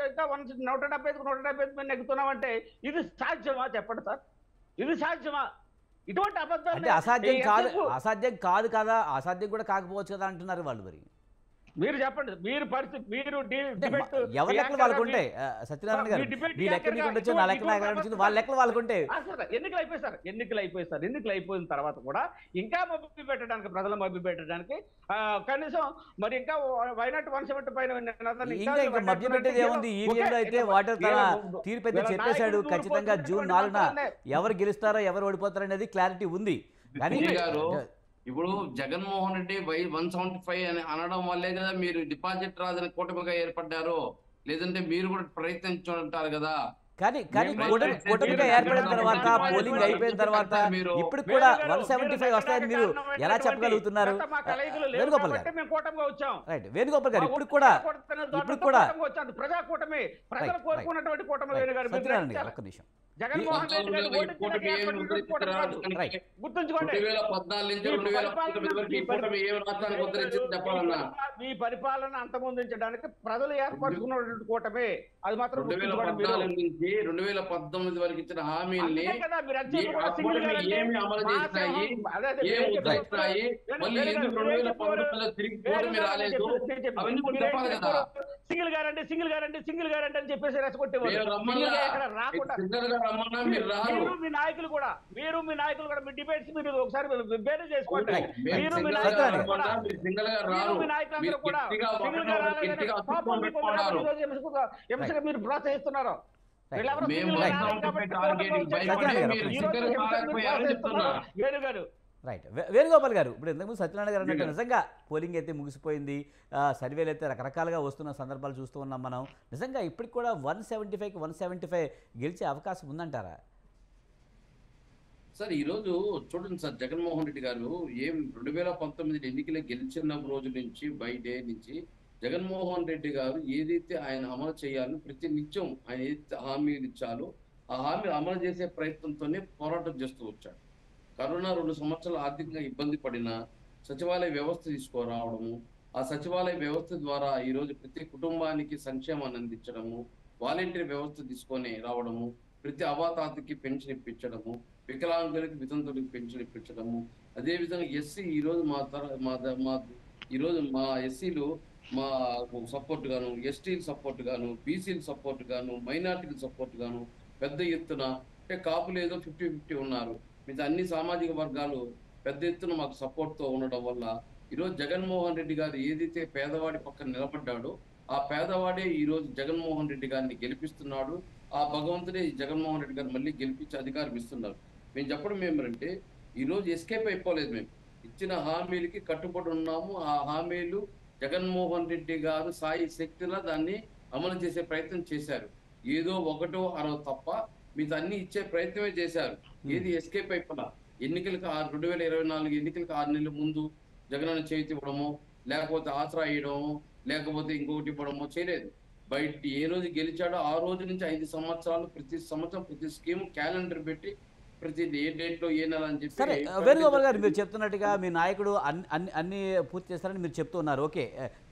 ఇంకా 175 మీద నెగ్గుతున్నామంటే ఇది సాధ్యమా చెప్పండి సార్? ఇది సాధ్యమా? ఇటువంటి అబద్ధాలు అంటే అసాధ్యం కాదు కదా, అసాధ్యం కూడా కాకపోవచ్చు కదా అంటున్నారు వాళ్ళు. మరి మీరు చెప్పండి, మీరు పరిస్థితి మీరు ఎవరి లెక్కలు వాళ్ళకు ఉంటాయి. సత్యనారాయణ గారు, మీ లెక్క మీకు ఉండొచ్చు, నా లెక్క నాకు ఉండొచ్చు, వాళ్ళ లెక్కలు వాళ్ళకు ఉంటాయి. ఎన్నికలు ఎన్నికలు అయిపోయిన తర్వాత కూడా ఇంకా మభ్య పెట్టడానికి, ప్రజలు మభ్య పెట్టడానికి కనీసం మరి ఇంకా వైనాట్ 170 పైన ఇంకా మభ్య పెట్టేది ఏముంది? ఈ ఏరియాలో అయితే వాటర్ తన తీర్పు అయితే చెప్పేశాడు. ఖచ్చితంగా జూన్ 4న ఎవరు గెలుస్తారో ఎవరు ఓడిపోతారో అనేది క్లారిటీ ఉంది. కానీ ఇప్పుడు జగన్మోహన్ రెడ్డి 175 అని అనడం వల్లే కదా మీరు డిపాజిట్ రాదని కూటమిగా ఏర్పడ్డారు. లేదంటే మీరు కూడా ప్రయత్నించుంటారు కదా. కానీ కూటమిగా ఏర్పడిన తర్వాత, పోలింగ్ అయిపోయిన తర్వాత ఇప్పుడు కూడా 175 వస్తాయని మీరు ఎలా చెప్పగలుగుతున్నారు? వేణుగోపాల్ గారు, రైట్, వేణుగోపాల్ గారు, ఇప్పుడు కూడా ప్రజా కూటమి, ప్రజలు కోరుకున్నటువంటి కూటమి. సత్యనారాయణ గారు ఒక్క నిమిషం. జగన్మోహన్ రెడ్డి గారు గుర్తుంచుకోండి, 2014 నుంచి 2019 వరకు ఈ కూటమి ఏ రాష్ట్రానికి ఉద్ధరించింది చెప్పాలన్నా మీ పరిపాలన అంతమొందించడానికి ప్రజలు ఏర్పరచుకున్నటువంటి కూటమి. అది మాత్రం 2014 నుంచి 2019 వరకు ఇచ్చిన హామీల్ని ఏమి అమలు చేసినాయి, ఏమి ఉద్ధరిస్తున్నాయి, మళ్ళీ ఎందుకు 2019లో తిరిగి కూటమి రాలేదు, అవన్నీ కూడా చెప్పాలి కదా. సింగిల్ గారంటీ అని చెప్పేసి రెచ్చగొట్టేవారు. రాకుండా మీరు మీ నాయకులు కూడా మీ డిబేట్స్ మీరు ఒకసారి వేరే చేసుకోండి. మీరు మీ నాయకులందరూ కూడా మీరు ప్రోత్సహిస్తున్నారు. రైట్, వేణుగోపాల్ గారు, ఇప్పుడు ఇంతకుముందు సత్యనారాయణ గారు అన్నట్టు నిజంగా పోలింగ్ అయితే ముగిసిపోయింది, సర్వేలు అయితే రకరకాలుగా వస్తున్న సందర్భాలు చూస్తూ ఉన్నాం మనం. నిజంగా ఇప్పటికి కూడా 175కి 175 గెలిచే అవకాశం ఉందంటారా? సార్ ఈరోజు చూడండి సార్, జగన్మోహన్ రెడ్డి గారు 2019 ఎన్నికలు గెలిచిన రోజు నుంచి బై డే నుంచి జగన్మోహన్ రెడ్డి గారు ఏదైతే ఆయన అమలు చేయాలో ప్రతి నిత్యం ఆయన ఏదైతే హామీలు ఇచ్చాలో ఆ హామీలు అమలు చేసే ప్రయత్నంతోనే పోరాటం చేస్తూ వచ్చాడు. కరోనా 2 సంవత్సరాలు ఆర్థికంగా ఇబ్బంది పడిన సచివాలయ వ్యవస్థ తీసుకురావడము, ఆ సచివాలయ వ్యవస్థ ద్వారా ఈరోజు ప్రతి కుటుంబానికి సంక్షేమాన్ని అందించడము, వాలంటీర్ వ్యవస్థ తీసుకొని రావడము, ప్రతి అవాతాతకి పెన్షన్ ఇప్పించడము, వికలాంగులకి వితంతులకి పెన్షన్ ఇప్పించడము, అదేవిధంగా ఎస్సీ ఈరోజు ఈరోజు మా ఎస్సీలు మా సపోర్ట్ గాను, ఎస్టీలు సపోర్ట్ గాను, బీసీలు సపోర్ట్ గాను, మైనార్టీల సపోర్ట్ గాను పెద్ద ఎత్తున, అంటే కాపులు ఏదో 50-50 ఉన్నారు, మిగతా అన్ని సామాజిక వర్గాలు పెద్ద ఎత్తున మాకు సపోర్ట్తో ఉండడం వల్ల ఈరోజు జగన్మోహన్ రెడ్డి గారు ఏదైతే పేదవాడి పక్కన నిలబడ్డాడో ఆ పేదవాడే ఈరోజు జగన్మోహన్ రెడ్డి గారిని గెలిపిస్తున్నాడు. ఆ భగవంతుడే జగన్మోహన్ రెడ్డి గారు మళ్ళీ గెలిపించి అధికారం ఇస్తున్నారు. మేము చెప్పడం ఏమంటే ఈరోజు ఎస్కేప్ అయిపోలేదు, మేము ఇచ్చిన హామీలకి కట్టుబడి ఉన్నాము. ఆ హామీలు జగన్మోహన్ రెడ్డి గారు సాయి శక్తిలా దాన్ని అమలు చేసే ప్రయత్నం చేశారు. ఏదో ఒకటో అరవ తప్ప మీతో అన్ని ఇచ్చే ప్రయత్నమే చేశారు. ఏది ఎస్కేప్ అయిపోయినా ఎన్నికలకు 2024 ఎన్నికలకు 6 నెలల ముందు జగనన్న చేతి ఇవ్వడమో, లేకపోతే ఆసరా వేయడమో, లేకపోతే ఇంకొకటి ఇవ్వడమో చేయలేదు. బయట ఏ రోజు గెలిచాడో ఆ రోజు నుంచి 5 సంవత్సరాలు ప్రతి సంవత్సరం ప్రతి స్కీమ్ క్యాలెండర్ పెట్టి ప్రతి ఏ డేట్ లో ఏ నెల అని చెప్పి. సరే వేణుగోపాల్ గారు, మీరు చెప్తున్నట్టుగా మీ నాయకుడు అన్ని పూర్తి చేస్తారని మీరు చెప్తున్నారు, ఓకే.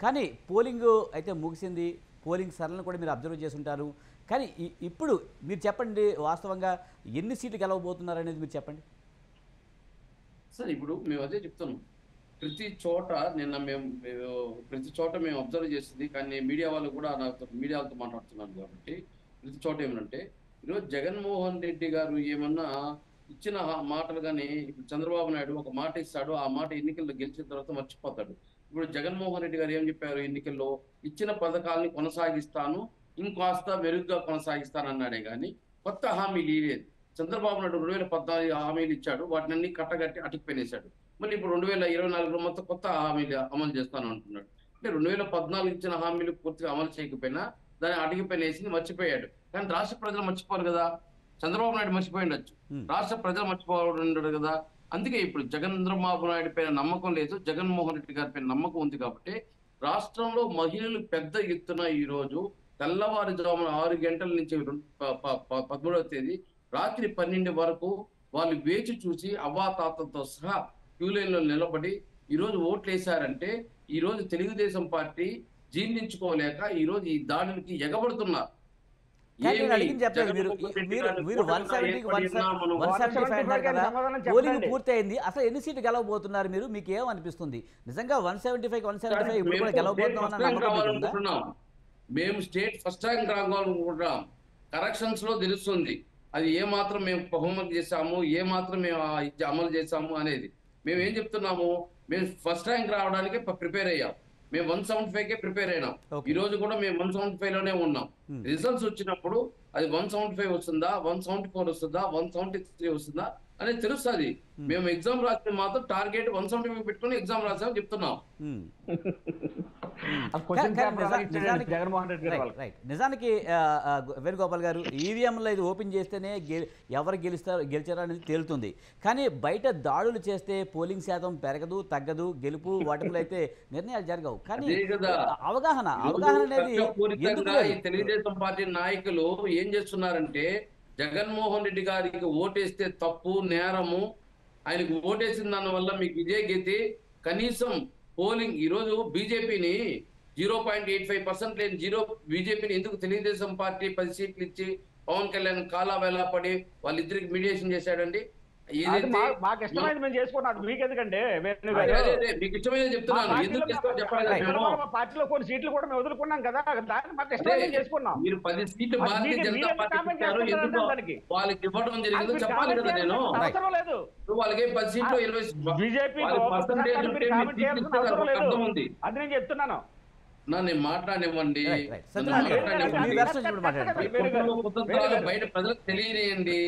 కానీ పోలింగ్ అయితే ముగిసింది, పోలింగ్ సరళను కూడా మీరు అబ్జర్వ్ చేస్తుంటారు. కానీ ఇప్పుడు మీరు చెప్పండి, వాస్తవంగా ఎన్ని సీట్లు గెలవబోతున్నారు అనేది మీరు చెప్పండి. సార్ ఇప్పుడు మేము అదే చెప్తున్నాం, ప్రతి చోట ప్రతి చోట మేము అబ్జర్వ్ చేస్తుంది. కానీ మీడియా వాళ్ళు కూడా మీడియా వాళ్ళతో మాట్లాడుతున్నాను కాబట్టి ప్రతి చోట ఏమనంటే ఈరోజు జగన్మోహన్ రెడ్డి గారు ఏమన్నా ఇచ్చిన మాటలు కానీ, ఇప్పుడు చంద్రబాబు నాయుడు ఒక మాట ఇస్తాడు, ఆ మాట ఎన్నికల్లో గెలిచిన తర్వాత మర్చిపోతాడు. ఇప్పుడు జగన్మోహన్ రెడ్డి గారు ఏం చెప్పారు, ఎన్నికల్లో ఇచ్చిన పథకాలని కొనసాగిస్తాను, ఇంకాస్త మెరుగ్గా కొనసాగిస్తాను అన్నాడే కానీ కొత్త హామీలు ఇవ్వలేదు. చంద్రబాబు నాయుడు 2014 హామీలు ఇచ్చాడు, వాటిని అన్ని కట్టగట్టి అటుకుపోయినేశాడు. మళ్ళీ ఇప్పుడు 2024లో మొత్తం కొత్త హామీలు అమలు చేస్తాను అంటున్నాడు. అంటే 2014 ఇచ్చిన హామీలు పూర్తిగా అమలు చేయకపోయినా దాన్ని అటుకుపోయినేసి మర్చిపోయాడు. కానీ రాష్ట్ర ప్రజలు మర్చిపోరు కదా, చంద్రబాబు నాయుడు మర్చిపోయి ఉండొచ్చు, రాష్ట్ర ప్రజలు మర్చిపోయి కదా. అందుకే ఇప్పుడు చంద్రబాబు నాయుడు పైన నమ్మకం లేదు, జగన్మోహన్ రెడ్డి గారి పైన నమ్మకం ఉంది కాబట్టి రాష్ట్రంలో మహిళలు పెద్ద ఎత్తున ఈ రోజు తెల్లవారుజామున 6 గంటల నుంచి 13వ తేదీ రాత్రి 12 వరకు వాళ్ళు వేచి చూసి అవ్వాతాతలతో సహా క్యూ లైన్ లో నిలబడి ఈ రోజు ఓట్లు వేశారంటే ఈ రోజు తెలుగుదేశం పార్టీ జీర్ణించుకోలేక ఈ రోజు ఈ దాడులకి ఎగబడుతున్నారు. కానీ నేను అడిగింది చెప్పలేదు. మీరు 175 అంటారు కదా, పోలింగ్ పూర్తయింది. అసలు ఎన్ని సీట్లు గెలవబోతున్నారు మీరు? మీకు ఏమనిపిస్తుంది? నిజంగా 175 ఇప్పుడు కూడా గెలవబోతున్నామన్న నమ్మకం మీకుందా? మేము స్టేట్ ఫస్ట్ ర్యాంక్ రావాలనుకుంటున్నాం. కరెక్షన్స్ లో తెలుస్తుంది అది ఏ మాత్రం మేము హోంవర్క్ చేశాము, ఏ మాత్రం మేము అమలు చేశాము అనేది. మేము ఏం చెప్తున్నాము, మేము ఫస్ట్ ర్యాంక్ రావడానికి ప్రిపేర్ అయ్యాం. మేము 175కే ప్రిపేర్ అయినాం. ఈ రోజు కూడా మేము 175 లోనే ఉన్నాం. రిజల్ట్స్ వచ్చినప్పుడు అది 175 వస్తుందా, 174 వస్తుందా, 173 వస్తుందా అనేది తెలుస్తుంది. మేము ఎగ్జామ్ రాస్తే మాత్రం టార్గెట్ 175 పెట్టుకుని ఎగ్జామ్ రాసామని చెప్తున్నాం. నిజానికి వేణుగోపాల్ గారు, ఈవీఎంలో ఇది ఓపెన్ చేస్తేనే ఎవరు గెలిచారు అనేది తేలుతుంది. కానీ బయట దాడులు చేస్తే పోలింగ్ శాతం పెరగదు, తగ్గదు, గెలుపు ఓటములు అయితే నిర్ణయాలు జరగవు. కానీ అవగాహన అనేది తెలుగుదేశం పార్టీ నాయకులు ఏం చేస్తున్నారంటే, జగన్మోహన్ రెడ్డి గారికి ఓటేస్తే తప్పు, నేరము, ఆయనకు ఓటేసిన దాని వల్ల మీకు ఇదే గతి. కనీసం పోలింగ్ ఈ రోజు బీజేపీని 0.85% లేని బీజేపీని ఎందుకు తెలుగుదేశం పార్టీ 10 సీట్లు ఇచ్చి పవన్ కళ్యాణ్ కాలా వేలా పడి వాళ్ళిద్దరికి మీడియేషన్ చేశాడండి? మాకు ఇష్టమైంది మేము చేసుకున్నాం, మీకెందుకంటే మీకు ఇష్టమైనది చెప్తున్నాను. ఎందుకు చేసుకోవాలి చెప్పాలి. పార్టీలో కొన్ని సీట్లు కూడా మేము వదులుకున్నాం కదా, దాన్ని మాకు ఇష్టమైంది చేసుకున్నాం. మీరు 10 సీట్లు భారతీయ జనతా పార్టీ వాళ్ళకి ఇవ్వడం జరిగిందో చెప్పాలి కదా. నేను అవసరం లేదు, వాళ్ళకి 10 సీట్లు 20 బీజేపీ ఉంది అది నేను చెప్తున్నాను. నేను మాట్లాడివ్వండి, బయట ప్రజలకు తెలియనియండి,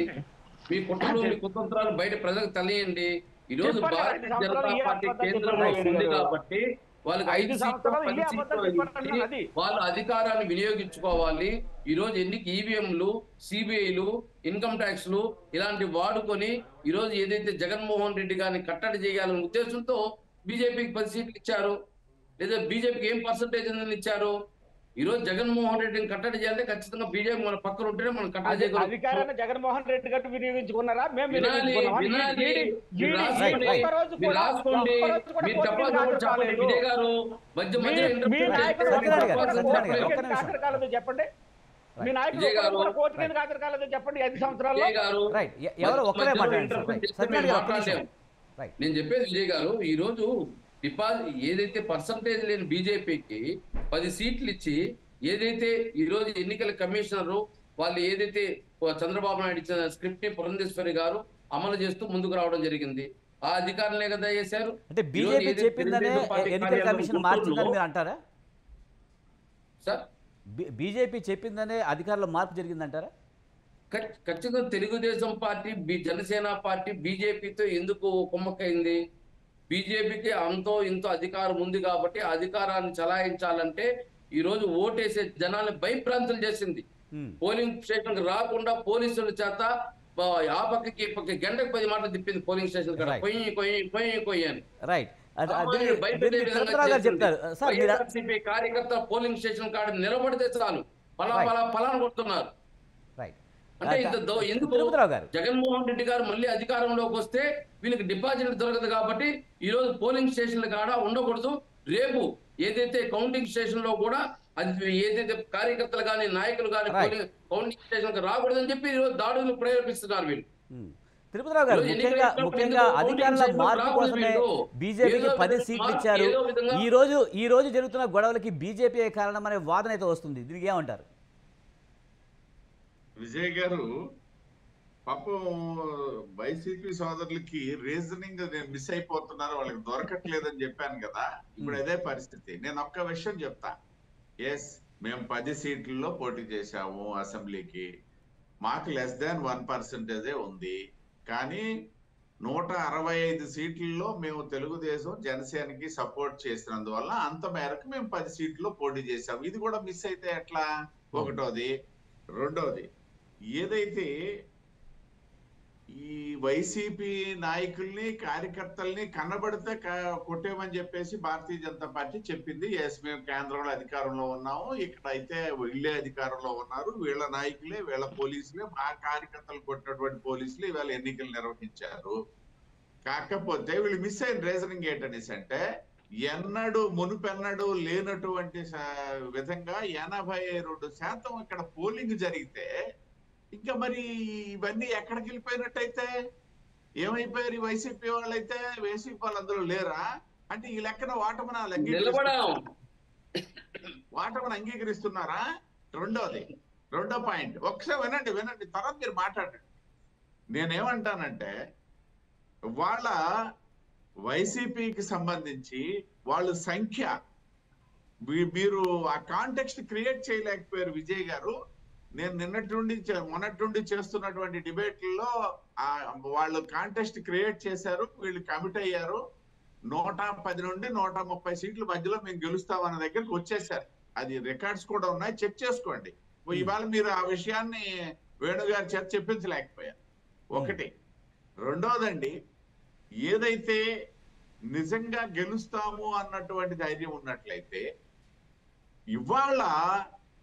మీ కుటుంబంలోని కుతంత్రాలు బయట ప్రజలకు తెలియండి. ఈ రోజు భారతీయ జనతా పార్టీ కేంద్రంలో ఉంది కాబట్టి వాళ్ళకి 5 సీట్లు 10 సీట్లు వాళ్ళు అధికారాన్ని వినియోగించుకోవాలి. ఈ రోజు ఎన్నిక ఈవీఎంలు, సిబిఐలు, ఇన్కమ్ ట్యాక్స్లు ఇలాంటి వాడుకొని ఈ రోజు ఏదైతే జగన్మోహన్ రెడ్డి గారిని కట్టడి చేయాలనే ఉద్దేశంతో బీజేపీకి 10 సీట్లు ఇచ్చారు. లేదా బీజేపీకి ఏం పర్సంటేజ్ ఇచ్చారు? ఈ రోజు జగన్మోహన్ రెడ్డిని కట్టడి చేయాలంటే ఖచ్చితంగా బీజేపీ మన పక్కన ఉంటేనే మనం కట్టడి చేయగలం. అధికారాన్ని జగన్మోహన్ రెడ్డి గారు వినియోగించుకున్నారా? విజయ్ గారు మధ్య చెప్పండి, మీ నాయకులు కోర్టు మీద హాజరు కాలేదో చెప్పండి. 5 సంవత్సరాలు నేను చెప్పేది విజయ్ గారు, ఈ రోజు డిపాజిట్ ఏదైతే పర్సంటేజ్ లేని బీజేపీకి 10 సీట్లు ఇచ్చి ఏదైతే ఈ రోజు ఎన్నికల కమిషనర్ వాళ్ళు ఏదైతే చంద్రబాబు నాయుడు ఇచ్చిన స్క్రిప్ట్ ని పురంధేశ్వరి గారు అమలు చేస్తూ ముందుకు రావడం జరిగింది. ఆ అధికారులే కదా చేశారు. అంటే బీజేపీ చెప్పిందనే ఎన్నికల కమిషన్ మార్చిందని మీరు అంటారా సార్? బీజేపీ చెప్పిందనే అధికారుల మార్పు జరిగిందంటారా? ఖచ్చితంగా తెలుగుదేశం పార్టీ, జనసేన పార్టీ బీజేపీతో ఎందుకు కుమ్మక్కైంది? బీజేపీకి అంతో ఇంతో అధికారం ఉంది కాబట్టి అధికారాన్ని చలాయించాలంటే ఈ రోజు ఓటేసే జనాన్ని భయభ్రాంతులు చేసింది. పోలింగ్ స్టేషన్ రాకుండా పోలీసుల చేత ఆ పక్కకి ఈ పక్క గంటకు 10 మాటలు తిప్పింది పోలింగ్ స్టేషన్ కాడ, కొయ్యి అని. కార్యకర్త పోలింగ్ స్టేషన్ కాడ నిలబడితే చాలు పలాను కొడుతున్నారు. అంటే ఎందుకు జగన్మోహన్ రెడ్డి గారు మళ్ళీ అధికారంలోకి వస్తే వీళ్ళకి డిపాజిట్ దొరకదు కాబట్టి ఈ రోజు పోలింగ్ స్టేషన్ల కాడ ఉండకూడదు. రేపు ఏదైతే కౌంటింగ్ స్టేషన్ లో కూడా అది ఏదైతే కార్యకర్తలు కానీ నాయకులు కానీ కౌంటింగ్ స్టేషన్ రాకూడదని చెప్పి ఈ రోజు దాడులు ప్రేరేపిస్తున్నారు వీళ్ళు. తిరుపతిరావు గారు, ముఖ్యంగా అధికారుల మార్పు కోసమే బీజేపీకి 10 సీట్లు ఇచ్చారు. ఈ రోజు జరుగుతున్న గొడవలకి బీజేపీ కారణం అనే వాదన అయితే వస్తుంది. దీనికి ఏమంటారు? విజయ్ గారు, పాపం వైసీపీ సోదరులకి రీజనింగ్ నేను మిస్ అయిపోతున్నారు, వాళ్ళకి దొరకట్లేదని చెప్పాను కదా. ఇప్పుడు అదే పరిస్థితి. నేను ఒక్క విషయం చెప్తా. మేము 10 సీట్లలో పోటీ చేశాము అసెంబ్లీకి. మాకు <1% ఉంది. కానీ 165 సీట్లలో మేము తెలుగుదేశం జనసేనకి సపోర్ట్ చేసినందువల్ల అంత మేరకు మేము 10 సీట్లలో పోటీ చేశాము. ఇది కూడా మిస్ అయితే ఎట్లా? ఒకటోది. రెండోది, ఏదైతే ఈ వైసీపీ నాయకుల్ని కార్యకర్తల్ని కన్నబడితే కొట్టేమని చెప్పేసి భారతీయ జనతా పార్టీ చెప్పింది. ఎస్, మేము కేంద్రంలో అధికారంలో ఉన్నాము, ఇక్కడ అయితే వీళ్ళే అధికారంలో ఉన్నారు, వీళ్ళ నాయకులే, వీళ్ళ పోలీసులే, మా కార్యకర్తలు కొట్టినటువంటి పోలీసులు ఇవాళ ఎన్నికలు నిర్వహించారు. కాకపోతే వీళ్ళు మిస్ అయిన రీజనింగ్ ఏంటనేసి అంటే, మునుపెన్నడు లేనటువంటి విధంగా 82% ఇక్కడ పోలింగ్ జరిగితే ఇంకా మరి ఇవన్నీ ఎక్కడికి వెళ్ళిపోయినట్టయితే ఏమైపోయారు? ఈ వైసీపీ వాళ్ళైతే వైసీపీ వాళ్ళు అందులో లేరా అంటే ఈ లెక్కన వాటమని అంగీకరిస్తున్నారా? రెండో పాయింట్ ఒకసారి వినండి తర్వాత మీరు మాట్లాడండి. నేనేమంటానంటే, వాళ్ళ వైసీపీకి సంబంధించి వాళ్ళ సంఖ్య మీరు ఆ కాంటెక్స్ట్ క్రియేట్ చేయలేకపోయారు విజయ్ గారు. నేను మొన్నటి నుండి చేస్తున్నటువంటి డిబేట్లలో వాళ్ళు కాంటెస్ట్ క్రియేట్ చేశారు, వీళ్ళు కమిట్ అయ్యారు. 110 నుండి 130 సీట్ల మధ్యలో మేము గెలుస్తామన్న దగ్గరికి వచ్చేసారు. అది రికార్డ్స్ కూడా ఉన్నాయి, చెక్ చేసుకోండి. ఇవాళ మీరు ఆ విషయాన్ని వేణుగారి చేత చెప్పించలేకపోయారు. ఒకటి. రెండోదండి, ఏదైతే నిజంగా గెలుస్తాము అన్నటువంటి ధైర్యం ఉన్నట్లయితే ఇవాళ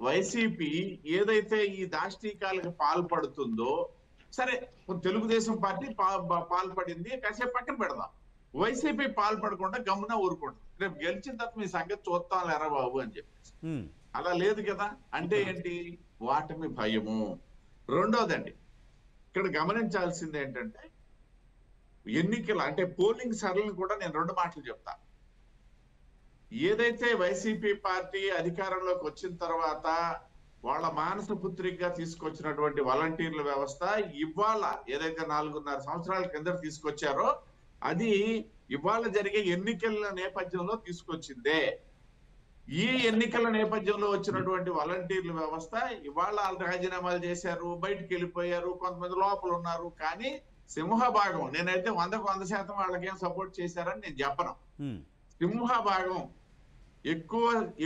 వైసీపీ ఏదైతే ఈ దాష్టీకాలకు పాల్పడుతుందో, సరే తెలుగుదేశం పార్టీ పాల్పడింది, కాసేపు పక్కన పెడదాం. వైసీపీ పాల్పడకుండా గమ్మున ఊరుకుంటుంది. రేపు గెలిచిన తర్వాత మీ సంగతి చూస్తాం లేరా బాబు అని చెప్పేసి. అలా లేదు కదా. అంటే ఏంటి? వాటమి భయము. రెండోదండి, ఇక్కడ గమనించాల్సింది ఏంటంటే, ఎన్నికల అంటే పోలింగ్ సరళిని కూడా నేను 2 మాటలు చెప్తా. ఏదైతే వైసీపీ పార్టీ అధికారంలోకి వచ్చిన తర్వాత వాళ్ళ మానస పుత్రికగా తీసుకొచ్చినటువంటి వాలంటీర్ల వ్యవస్థ ఇవాళ ఏదైతే 4.5 సంవత్సరాల కింద తీసుకొచ్చారో అది ఇవాళ జరిగే ఎన్నికల నేపథ్యంలో తీసుకొచ్చిందే. ఈ ఎన్నికల నేపథ్యంలో వచ్చినటువంటి వాలంటీర్ల వ్యవస్థ ఇవాళ రాజీనామాలు చేశారు, బయటికి వెళ్ళిపోయారు, కొంతమంది లోపల ఉన్నారు. కానీ సింహభాగం, నేనైతే 100% వాళ్ళకేం సపోర్ట్ చేశారని నేను చెప్పను. సింహభాగం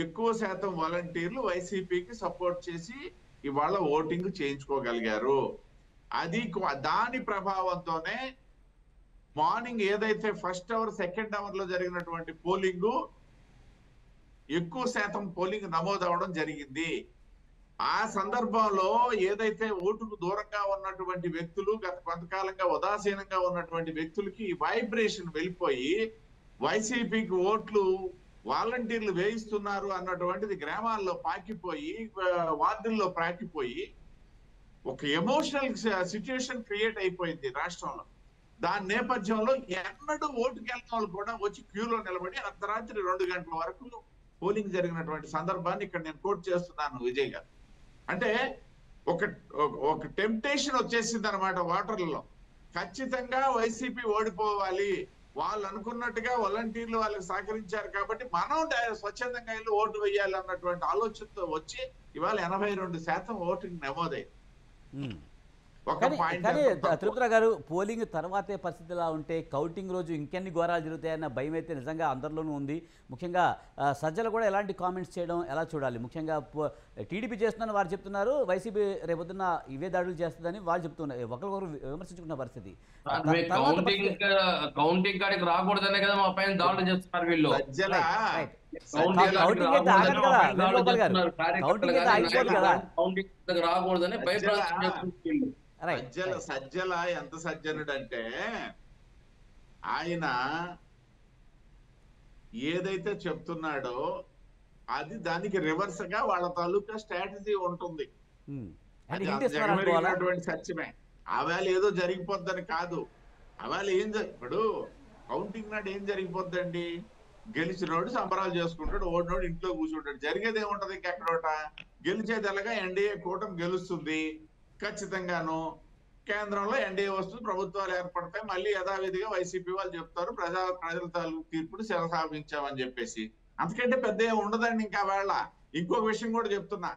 ఎక్కువ శాతం వాలంటీర్లు వైసీపీకి సపోర్ట్ చేసి ఇవాళ ఓటింగ్ చేయించుకోగలిగారు. దాని ప్రభావంతోనే మార్నింగ్ ఏదైతే ఫస్ట్ అవర్ సెకండ్ అవర్ లో జరిగినటువంటి పోలింగ్ ఎక్కువ శాతం పోలింగ్ నమోదవడం జరిగింది. ఆ సందర్భంలో ఏదైతే ఓటుకు దూరంగా ఉన్నటువంటి వ్యక్తులు, గత కొంతకాలంగా ఉదాసీనంగా ఉన్నటువంటి వ్యక్తులకి వైబ్రేషన్ వెళ్ళిపోయి వైసీపీకి ఓట్లు వాలంటీర్లు వేయిస్తున్నారు అన్నటువంటిది గ్రామాల్లో పాకిపోయి, వార్డుల్లో పాకిపోయి ఒక ఎమోషనల్ సిచ్యుయేషన్ క్రియేట్ అయిపోయింది రాష్ట్రంలో. దాని నేపథ్యంలో ఎన్నడూ ఓటుకి వెళ్ళిన వాళ్ళు కూడా వచ్చి క్యూలో నిలబడి అర్ధరాత్రి 2 గంటల వరకు పోలింగ్ జరిగినటువంటి సందర్భాన్ని ఇక్కడ నేను కోట్ చేస్తున్నాను విజయ్ గారు. అంటే ఒక టెంప్టేషన్ వచ్చేసింది అనమాట ఓటర్లలో. ఖచ్చితంగా వైసీపీ ఓడిపోవాలి, వాళ్ళు అనుకున్నట్టుగా వాలంటీర్లు వాళ్ళకి సహకరించారు కాబట్టి మనం స్వచ్ఛందంగా వెళ్ళి ఓటు వేయాలి అన్నటువంటి ఆలోచనతో వచ్చి ఇవాళ 82% ఓటింగ్ నమోదైంది. కానీ తిరుపతిరావు గారు, పోలింగ్ తర్వాతే పరిస్థితి ఎలా ఉంటే కౌంటింగ్ రోజు ఇంకెన్ని ఘోరాలు జరుగుతాయన్న భయం అయితే నిజంగా అందరిలోనూ ఉంది. ముఖ్యంగా సజ్జలు కూడా ఎలాంటి కామెంట్స్ చేయడం ఎలా చూడాలి? ముఖ్యంగా టీడీపీ చేస్తుందని వారు చెప్తున్నారు, వైసీపీ రేపొద్దున ఇవే దాడులు చేస్తుందని వాళ్ళు చెప్తున్నారు. ఒకరికొకరు విమర్శించుకున్న పరిస్థితి. కౌంటింగ్ కాడికి రాకూడదనే కదా మా పైన దాడులు చేస్తున్నారు వీళ్ళు. రాకూడదని సజ్జల ఎంత సజ్జనుడంటే, ఆయన ఏదైతే చెప్తున్నాడో అది దానికి రివర్స్ గా వాళ్ళ తాలూకా స్ట్రాటజీ ఉంటుంది. జరిగినటువంటి సత్యమే. ఆవేళ ఏదో జరిగిపోద్దని కాదు. ఆవేళ ఇప్పుడు కౌంటింగ్ నాడు ఏం జరిగిపోద్దండి? గెలిచినోడు సంబరాలు చేసుకుంటాడు, ఓడినోడు ఇంట్లో కూర్చుంటాడు. జరిగేది ఏముంటది? ఇంకెక్కడోట గెలిచేది ఎలాగా ఎన్డీఏ కూటమి గెలుస్తుంది ఖచ్చితంగాను. కేంద్రంలో ఎన్డీఏ వస్తుంది, ప్రభుత్వాలు ఏర్పడతాయి. మళ్ళీ యథావిధిగా వైసీపీ వాళ్ళు చెప్తారు ప్రజల తాలూకు తీర్పుని శిరసావించామని చెప్పేసి. అంతకంటే పెద్ద ఉండదండి. ఇంకా వేళ ఇంకొక విషయం కూడా చెప్తున్నా.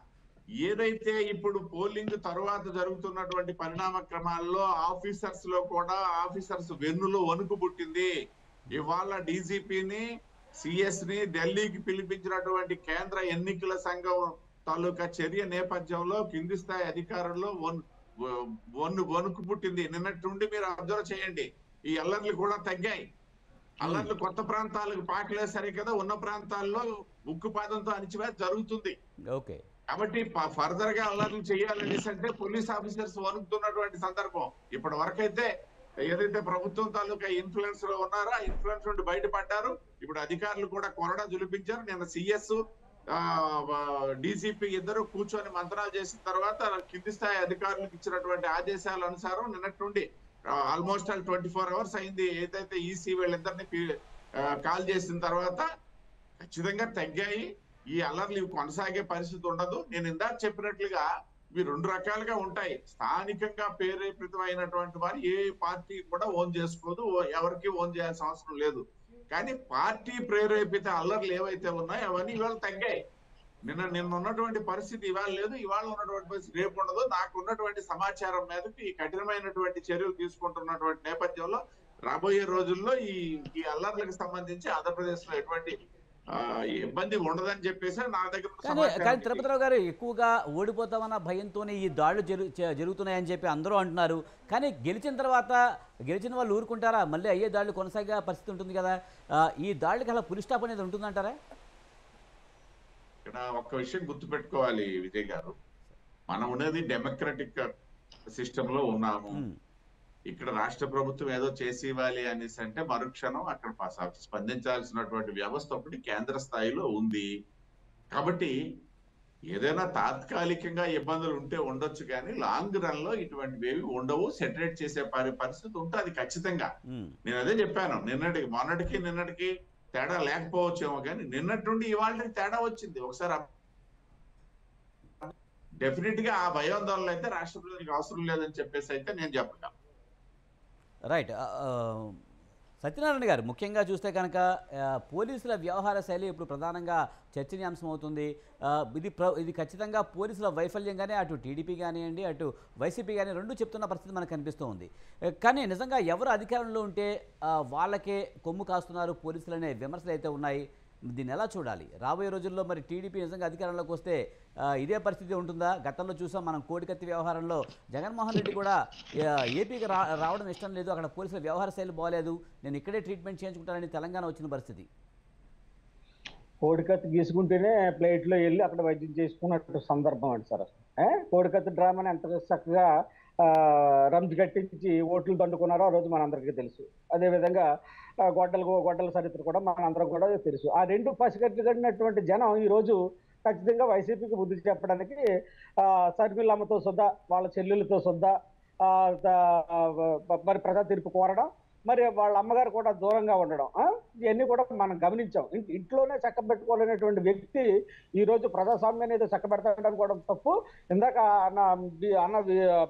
ఏదైతే ఇప్పుడు పోలింగ్ తర్వాత జరుగుతున్నటువంటి పరిణామ క్రమాల్లో ఆఫీసర్స్ లో కూడా ఆఫీసర్స్ వెన్నులో వణుకు పుట్టింది. ఇవాళ డీజీపీని, సిఎస్ ని ఢిల్లీకి పిలిపించినటువంటి కేంద్ర ఎన్నికల సంఘం తాలూకా చర్య నేపథ్యంలో కింది స్థాయి అధికారుల్లో వణుకు పుట్టింది. నిన్నటి నుండి మీరు అబ్జర్వ్ చేయండి, ఈ అల్లర్లు కూడా తగ్గాయి. అల్లర్లు కొత్త ప్రాంతాలకు పాకలేసరి కదా, ఉన్న ప్రాంతాల్లో ఉక్కుపాదంతో అణిచివేత జరుగుతుంది. ఓకే. కాబట్టి ఫర్దర్ గా అల్లర్లు చేయాలనేసి అంటే పోలీస్ ఆఫీసర్స్ వణుకుతున్నటువంటి సందర్భం. ఇప్పటి వరకైతే ఏదైతే ప్రభుత్వం తాలూకా ఇన్ఫ్లుయెన్స్ లో ఉన్నారో ఆ ఇన్ఫ్లుయెన్స్ నుండి బయటపడ్డారు. ఇప్పుడు అధికారులు కూడా కొరడా జులిపించారు. నిన్న సిఎస్ డీసీపీ ఇద్దరు కూర్చొని మంత్రాలు చేసిన తర్వాత కింది స్థాయి అధికారులకు ఇచ్చినటువంటి ఆదేశాల అనుసారం నిన్నటి నుండి ఆల్మోస్ట్ 24 hours అయింది. ఏదైతే ఈసీ వీళ్ళిద్దరిని కాల్ చేసిన తర్వాత ఖచ్చితంగా తగ్గాయి. ఈ అల్లర్లు ఇవి కొనసాగే పరిస్థితి ఉండదు. నేను ఇందాక చెప్పినట్లుగా ఇవి రెండు రకాలుగా ఉంటాయి. స్థానికంగా ప్రేరేపితమైనటువంటి వారు ఏ పార్టీ కూడా ఓన్ చేసుకోదు, ఎవరికి ఓన్ చేయాల్సిన అవసరం లేదు. కానీ పార్టీ ప్రేరేపిత అల్లర్లు ఏవైతే ఉన్నాయో అవన్నీ ఇవాళ తగ్గాయి. నిన్న ఉన్నటువంటి పరిస్థితి ఇవాళ లేదు, ఇవాళ ఉన్నటువంటి పరిస్థితి రేపు ఉండదు. నాకు ఉన్నటువంటి సమాచారం మీదకి ఈ కఠినమైనటువంటి చర్యలు తీసుకుంటున్నటువంటి నేపథ్యంలో రాబోయే రోజుల్లో ఈ అల్లర్లకు సంబంధించి ఆంధ్రప్రదేశ్ లో ఎటువంటి ఇబ్బంది ఉండదని చెప్పేసి నా దగ్గర కానీ తిరుపతిరావు గారు ఎక్కువగా ఓడిపోతామన్న భయంతోనే ఈ దాడులు జరుగుతున్నాయని చెప్పి అందరూ అంటున్నారు. కానీ గెలిచిన వాళ్ళు ఊరుకుంటారా? మళ్ళీ అయ్యే దాడులు కొనసాగే పరిస్థితి ఉంటుంది కదా. ఈ దాడులకి అలా పులి స్టాప్ అనేది ఉంటుందంటారా? ఇక్కడ ఒక్క విషయం గుర్తుపెట్టుకోవాలి విజయ్ గారు, మనం ఉన్నది డెమోక్రటిక్ సిస్టమ్ లో ఉన్నాము. ఇక్కడ రాష్ట్ర ప్రభుత్వం ఏదో చేసి ఇవ్వాలి అనేసి అంటే మరుక్షణం అక్కడ స్పందించాల్సినటువంటి వ్యవస్థ ఒకటి కేంద్ర స్థాయిలో ఉంది. కాబట్టి ఏదైనా తాత్కాలికంగా ఇబ్బందులు ఉంటే ఉండొచ్చు, కానీ లాంగ్ రన్ లో ఇటువంటివి ఏవి ఉండవు. సెటరేట్ చేసే పరిస్థితి ఉంటుంది ఖచ్చితంగా. నేను అదే చెప్పాను, మొన్నటికి తేడా లేకపోవచ్చేమో, కానీ నిన్నటి నుండి ఇవాళకి తేడా వచ్చింది. ఒకసారి డెఫినెట్ గా ఆ భయాందోళనలు అయితే రాష్ట్ర ప్రజలకు అవసరం లేదని చెప్పేసి అయితే నేను చెప్పగలను. రైట్. సత్యనారాయణ గారు, ముఖ్యంగా చూస్తే కనుక పోలీసుల వ్యవహార శైలి ఇప్పుడు ప్రధానంగా చర్చనీయాంశం అవుతుంది. ఇది ఖచ్చితంగా పోలీసుల వైఫల్యంగానే అటు టీడీపీ కానివ్వండి, అటు వైసీపీ కానీ రెండు చెప్తున్న పరిస్థితి మనకు కనిపిస్తూ ఉంది. కానీ నిజంగా ఎవరు అధికారంలో ఉంటే వాళ్ళకే కొమ్ము కాస్తున్నారు పోలీసులు అనే విమర్శలు అయితే ఉన్నాయి. దీన్ని ఎలా చూడాలి? రాబోయే రోజుల్లో మరి టీడీపీ నిజంగా అధికారంలోకి వస్తే ఇదే పరిస్థితి ఉంటుందా? గతంలో చూసాం మనం కోడికత్తి వ్యవహారంలో జగన్మోహన్ రెడ్డి కూడా ఏపీకి రావడం ఇష్టం లేదు, అక్కడ పోలీసుల వ్యవహార శైలి బాగలేదు, నేను ఇక్కడే ట్రీట్మెంట్ చేయించుకుంటానని తెలంగాణ వచ్చిన పరిస్థితి. కోడికత్తి గీసుకుంటేనే ప్లేట్లో వెళ్ళి అక్కడ వైద్యం చేసుకున్నట్టు సందర్భం అండి సార్. కోడికత్తి డ్రామాని ఎంత చక్కగా రంజు కట్టించి ఓట్లు దండుకున్నారో ఆ రోజు మనందరికీ తెలుసు. అదేవిధంగా గొడ్డల చరిత్ర కూడా మనందరం కూడా తెలుసు. ఆ రెండు పసిగట్టినటువంటి జనం ఈరోజు ఖచ్చితంగా వైసీపీకి బుద్ధి చెప్పడానికి షర్మిలమ్మతో సుద్దా, వాళ్ళ చెల్లెలతో సుద్దా మరి ప్రజా తీర్పు కోరడం, మరి వాళ్ళ అమ్మగారు కూడా దూరంగా ఉండడం, ఇవన్నీ కూడా మనం గమనించాం. ఇంట్లోనే చక్కబెట్టుకోలేనటువంటి వ్యక్తి ఈరోజు ప్రజాస్వామ్యాన్ని ఏదో చక్కబెడతాడని కూడా తప్పు. ఇందాక అన్న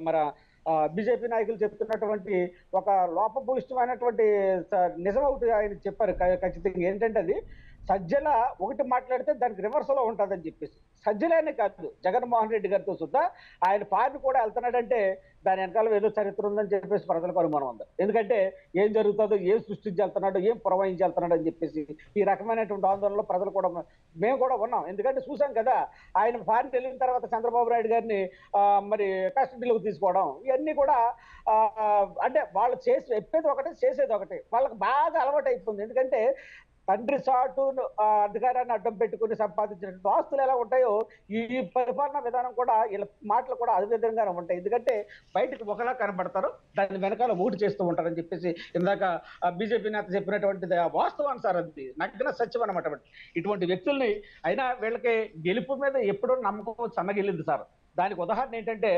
మరి బీజేపీ నాయకులు చెప్తున్నటువంటి ఒక లోపభూయిష్టమైనటువంటి నిజం ఒకటి ఆయన చెప్పారు ఖచ్చితంగా. ఏంటంటే అది సజ్జల ఒకటి మాట్లాడితే దానికి రివర్సలో ఉంటుందని చెప్పేసి. సజ్జలనే కాదు, జగన్మోహన్ రెడ్డి గారితో సుద్దా ఆయన పార్టీ కూడా వెళ్తున్నాడంటే దాని వెనకాల ఏదో చరిత్ర ఉందని చెప్పేసి ప్రజలకు అనుమానం ఉంది. ఎందుకంటే ఏం జరుగుతుందో, ఏం సృష్టించి వెళ్తున్నాడు, ఏం పురమాయించి వెళ్తున్నాడు అని చెప్పేసి ఈ రకమైనటువంటి ఆందోళనలో ప్రజలు కూడా మేము కూడా ఉన్నాం. ఎందుకంటే చూసాం కదా, ఆయన ఫారిన్ వెళ్ళిన తర్వాత చంద్రబాబు నాయుడు గారిని మరి కస్టడీలోకి తీసుకోవడం, ఇవన్నీ కూడా అంటే వాళ్ళు చెప్పేది ఒకటి చేసేది ఒకటి, వాళ్ళకి బాగా అలవాటు అయిపోయింది. ఎందుకంటే తండ్రి చాటు అధికారాన్ని అడ్డం పెట్టుకుని సంపాదించినటువంటి ఆస్తులు ఎలా ఉంటాయో ఈ పరిపాలనా విధానం కూడా, వీళ్ళ మాటలు కూడా అదే విధంగానే ఉంటాయి. ఎందుకంటే బయటకు ఒకలా కనబడతారు, దాని వెనకాల ఊటి చేస్తూ ఉంటారని చెప్పేసి ఇందాక బీజేపీ నేత చెప్పినటువంటిది వాస్తవం సార్. అది నగ్న సత్యం అనమాట. ఇటువంటి వ్యక్తుల్ని అయినా వీళ్ళకి గెలుపు మీద ఎప్పుడూ నమ్మకం సన్నగిల్లింది సార్. దానికి ఉదాహరణ ఏంటంటే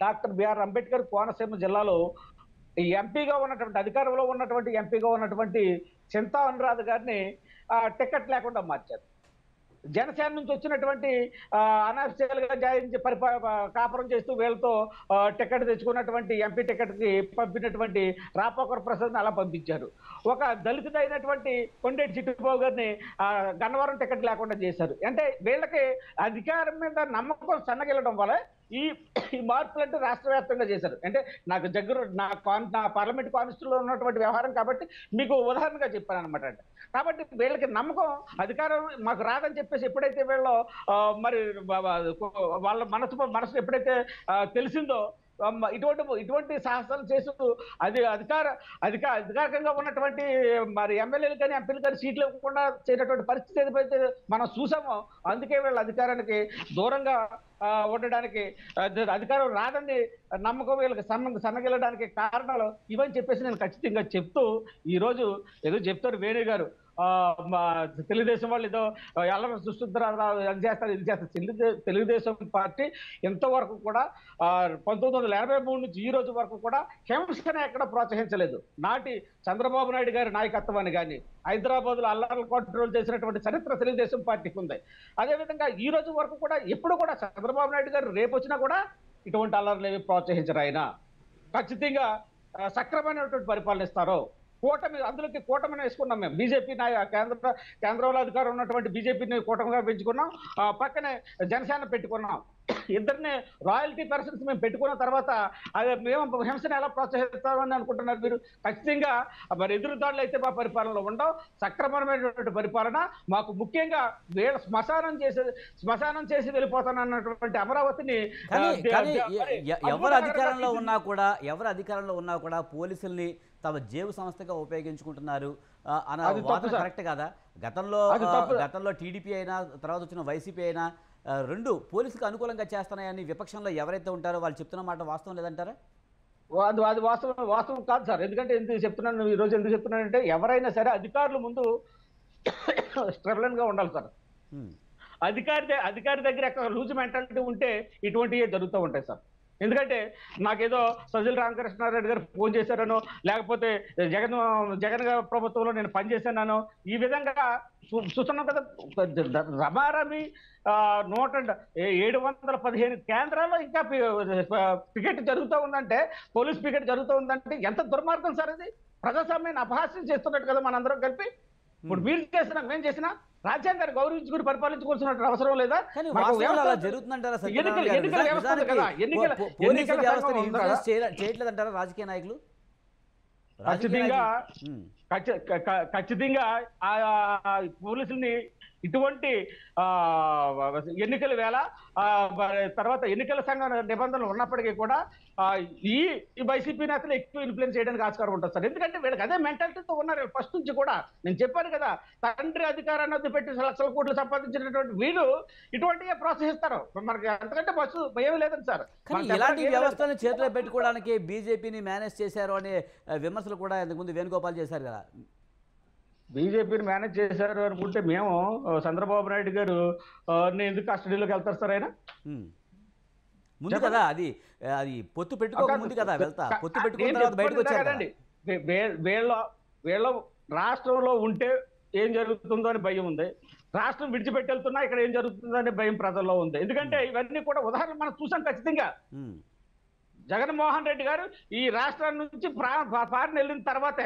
డాక్టర్ బిఆర్ అంబేద్కర్ కోనసీమ జిల్లాలో ఎంపీగా ఉన్నటువంటి, అధికారంలో ఉన్నటువంటి ఎంపీగా ఉన్నటువంటి చింతా అనురాధ గారిని టికెట్ లేకుండా మార్చారు. జనసేన నుంచి వచ్చినటువంటి అనాఫిషియల్గా జాయించి కాపురం చేస్తూ వీళ్ళతో టికెట్ తెచ్చుకున్నటువంటి ఎంపీ టికెట్కి పంపినటువంటి రాపోకర్ ప్రసాద్ని అలా పంపించారు. ఒక దళితుడైనటువంటి కొండేటి చిట్టుబాబు గారిని గన్నవరం టికెట్ లేకుండా చేశారు. అంటే వీళ్ళకి అధికారం మీద నమ్మకం సన్నగిల్లడం వల్ల ఈ మార్పులంటూ రాష్ట్ర వ్యాప్తంగా చేశారు. అంటే నాకు నా పార్లమెంట్ కాన్స్టిట్యూలో ఉన్నటువంటి వ్యవహారం కాబట్టి మీకు ఉదాహరణగా చెప్పాను అనమాట. కాబట్టి వీళ్ళకి నమ్మకం, అధికారం మాకు రాదని చెప్పేసి ఎప్పుడైతే వీళ్ళు మరి వాళ్ళ మనసు ఎప్పుడైతే తెలిసిందో ఇటువంటి సాహసాలు చేస్తూ అధికారికంగా ఉన్నటువంటి మరి ఎమ్మెల్యేలు కానీ ఎంపీలు కానీ సీట్లు ఇవ్వకుండా చేసేటువంటి పరిస్థితి ఏదైతే మనం చూసామో, అందుకే వీళ్ళ అధికారానికి దూరంగా ఉండడానికి, అధికారం రాదని నమ్మకం వీళ్ళకి సన్నగిల్లడానికి కారణాలు ఇవని చెప్పేసి నేను ఖచ్చితంగా చెప్తూ, ఈరోజు ఏదో చెప్తారు వేణు గారు, తెలుగుదేశం వాళ్ళు ఏదో అల్లరి సృష్టిస్తారు, అది చేస్తారు ఇది చేస్తారు. తెలుగుదేశం పార్టీ ఇంతవరకు కూడా 1983 నుంచి ఈ రోజు వరకు కూడా హింసను ఎక్కడ ప్రోత్సహించలేదు. నాటి చంద్రబాబు నాయుడు గారి నాయకత్వాన్ని కానీ, హైదరాబాద్ లో అల్లర్లు కంట్రోల్ చేసినటువంటి చరిత్ర తెలుగుదేశం పార్టీకి ఉంది. అదేవిధంగా ఈ రోజు వరకు కూడా ఎప్పుడు కూడా చంద్రబాబు నాయుడు గారు రేపు వచ్చినా కూడా ఇటువంటి అల్లర్లు ఏవి ప్రోత్సహించరు. ఆయన ఖచ్చితంగా సక్రమైనటువంటి పరిపాలన ఇస్తారు. అందులోకి కూటమిని వేసుకున్నాం మేము. బీజేపీ కేంద్రంలో అధికారం ఉన్నటువంటి బీజేపీని కూటమిగా పెంచుకున్నాం, పక్కనే జనసేన పెట్టుకున్నాం. ఇద్దరిని రాయల్టీ పర్సన్స్ మేము పెట్టుకున్న తర్వాత అదే మేము హింసను ఎలా ప్రోత్సహిస్తామని అనుకుంటున్నారు మీరు? ఖచ్చితంగా మరి ఎదురుదాడులు అయితే మా పరిపాలనలో ఉండవు. సక్రమమైనటువంటి పరిపాలన మాకు, ముఖ్యంగా శ్మశానం చేసి వెళ్ళిపోతానన్నటువంటి అమరావతిని ఎవరు అధికారంలో ఉన్నా కూడా పోలీసుల్ని తమ జేబు సంస్థగా ఉపయోగించుకుంటున్నారు అన్న వాదన కరెక్ట్ కదా? గతంలో టీడీపీ అయినా తర్వాత వచ్చిన వైసీపీ అయినా రెండు పోలీసులకు అనుకూలంగా చేస్తున్నాయని విపక్షంలో ఎవరైతే ఉంటారో వాళ్ళు చెప్తున్న మాట వాస్తవం లేదంటారా? అది వాస్తవం కాదు సార్. ఎందుకంటే ఎందుకు చెప్తున్నాను, ఈ రోజు ఎందుకు చెప్తున్నానంటే, ఎవరైనా సరే అధికారుల ముందు స్ట్రబ్లన్ గా ఉండాలి సార్. అధికారి దగ్గర ఎక్కడ లూజ్ మెంటాలిటీ ఉంటే ఇటువంటివే జరుగుతూ ఉంటాయి సార్. ఎందుకంటే నాకేదో సజ్జల రామకృష్ణారెడ్డి గారు ఫోన్ చేశారనో, లేకపోతే జగన్ ప్రభుత్వంలో నేను పనిచేశానో, ఈ విధంగా చూస్తున్నాం కదా. రమారమి 715 కేంద్రాల్లో ఇంకా పికెట్ జరుగుతూ ఉందంటే, పోలీస్ పికెట్ జరుగుతూ ఉందంటే ఎంత దుర్మార్గం సార్ ఇది. ప్రజాస్వామ్యాన్ని అపహాస్యం చేస్తున్నట్టు కదా మనందరం కలిపి. ఇప్పుడు మీరు చేసినా మేము చేసినా రాజ్యాంగాన్ని గౌరవించుకుని పరిపాలించుకోవాల్సిన అవసరం లేదా? చేయట్లేదంటారా రాజకీయ నాయకులు? ఖచ్చితంగా పోలీసుల్ని ఇటువంటి ఎన్నికల వేళ తర్వాత ఎన్నికల సంఘ నిబంధనలు ఉన్నప్పటికీ కూడా ఈ వైసీపీ నేతలు ఎక్కువ ఇన్ఫ్లుయెన్స్ చేయడానికి ఆస్కారం ఉంటుంది సార్. ఎందుకంటే వీళ్ళకి అదే మెంటాలిటీతో ఉన్నారు ఫస్ట్ నుంచి కూడా. నేను చెప్పాను కదా, తండ్రి అధికారాన్ని వద్దు పెట్టి లక్షల కోట్లు సంపాదించినటువంటి వీళ్ళు ఇటువంటివే ప్రోత్సహిస్తారు. మనకి అంతకంటే బస్సు భయం లేదండి సార్. ఇలాంటి వ్యవస్థను చేతిలో పెట్టుకోవడానికి బీజేపీని మేనేజ్ చేశారు అనే విమర్శలు కూడా ఇంతకుముందు వేణుగోపాల్ చేశారు కదా. బీజేపీని మేనేజ్ చేశారు అనుకుంటే మేము చంద్రబాబు నాయుడు గారు ఎందుకు కస్టడీలోకి వెళ్తారు సార్? ఆయన ముందు కదా అది పొత్తు పెట్టుకోక ముందు కదా వెళ్తా, పొత్తు పెట్టుకున్న తర్వాత బయటకు వచ్చారండి. వీళ్ళ రాష్ట్రంలో ఉంటే ఏం జరుగుతుందో అని భయం ఉంది, రాష్ట్రం విడిచిపెట్టి వెళ్తున్నా ఇక్కడ ఏం జరుగుతుందో అనే భయం ప్రజల్లో ఉంది. ఎందుకంటే ఇవన్నీ కూడా ఉదాహరణ మనం చూసాం ఖచ్చితంగా. జగన్మోహన్ రెడ్డి గారు ఈ రాష్ట్రం నుంచి పారిన వెళ్ళిన తర్వాతే,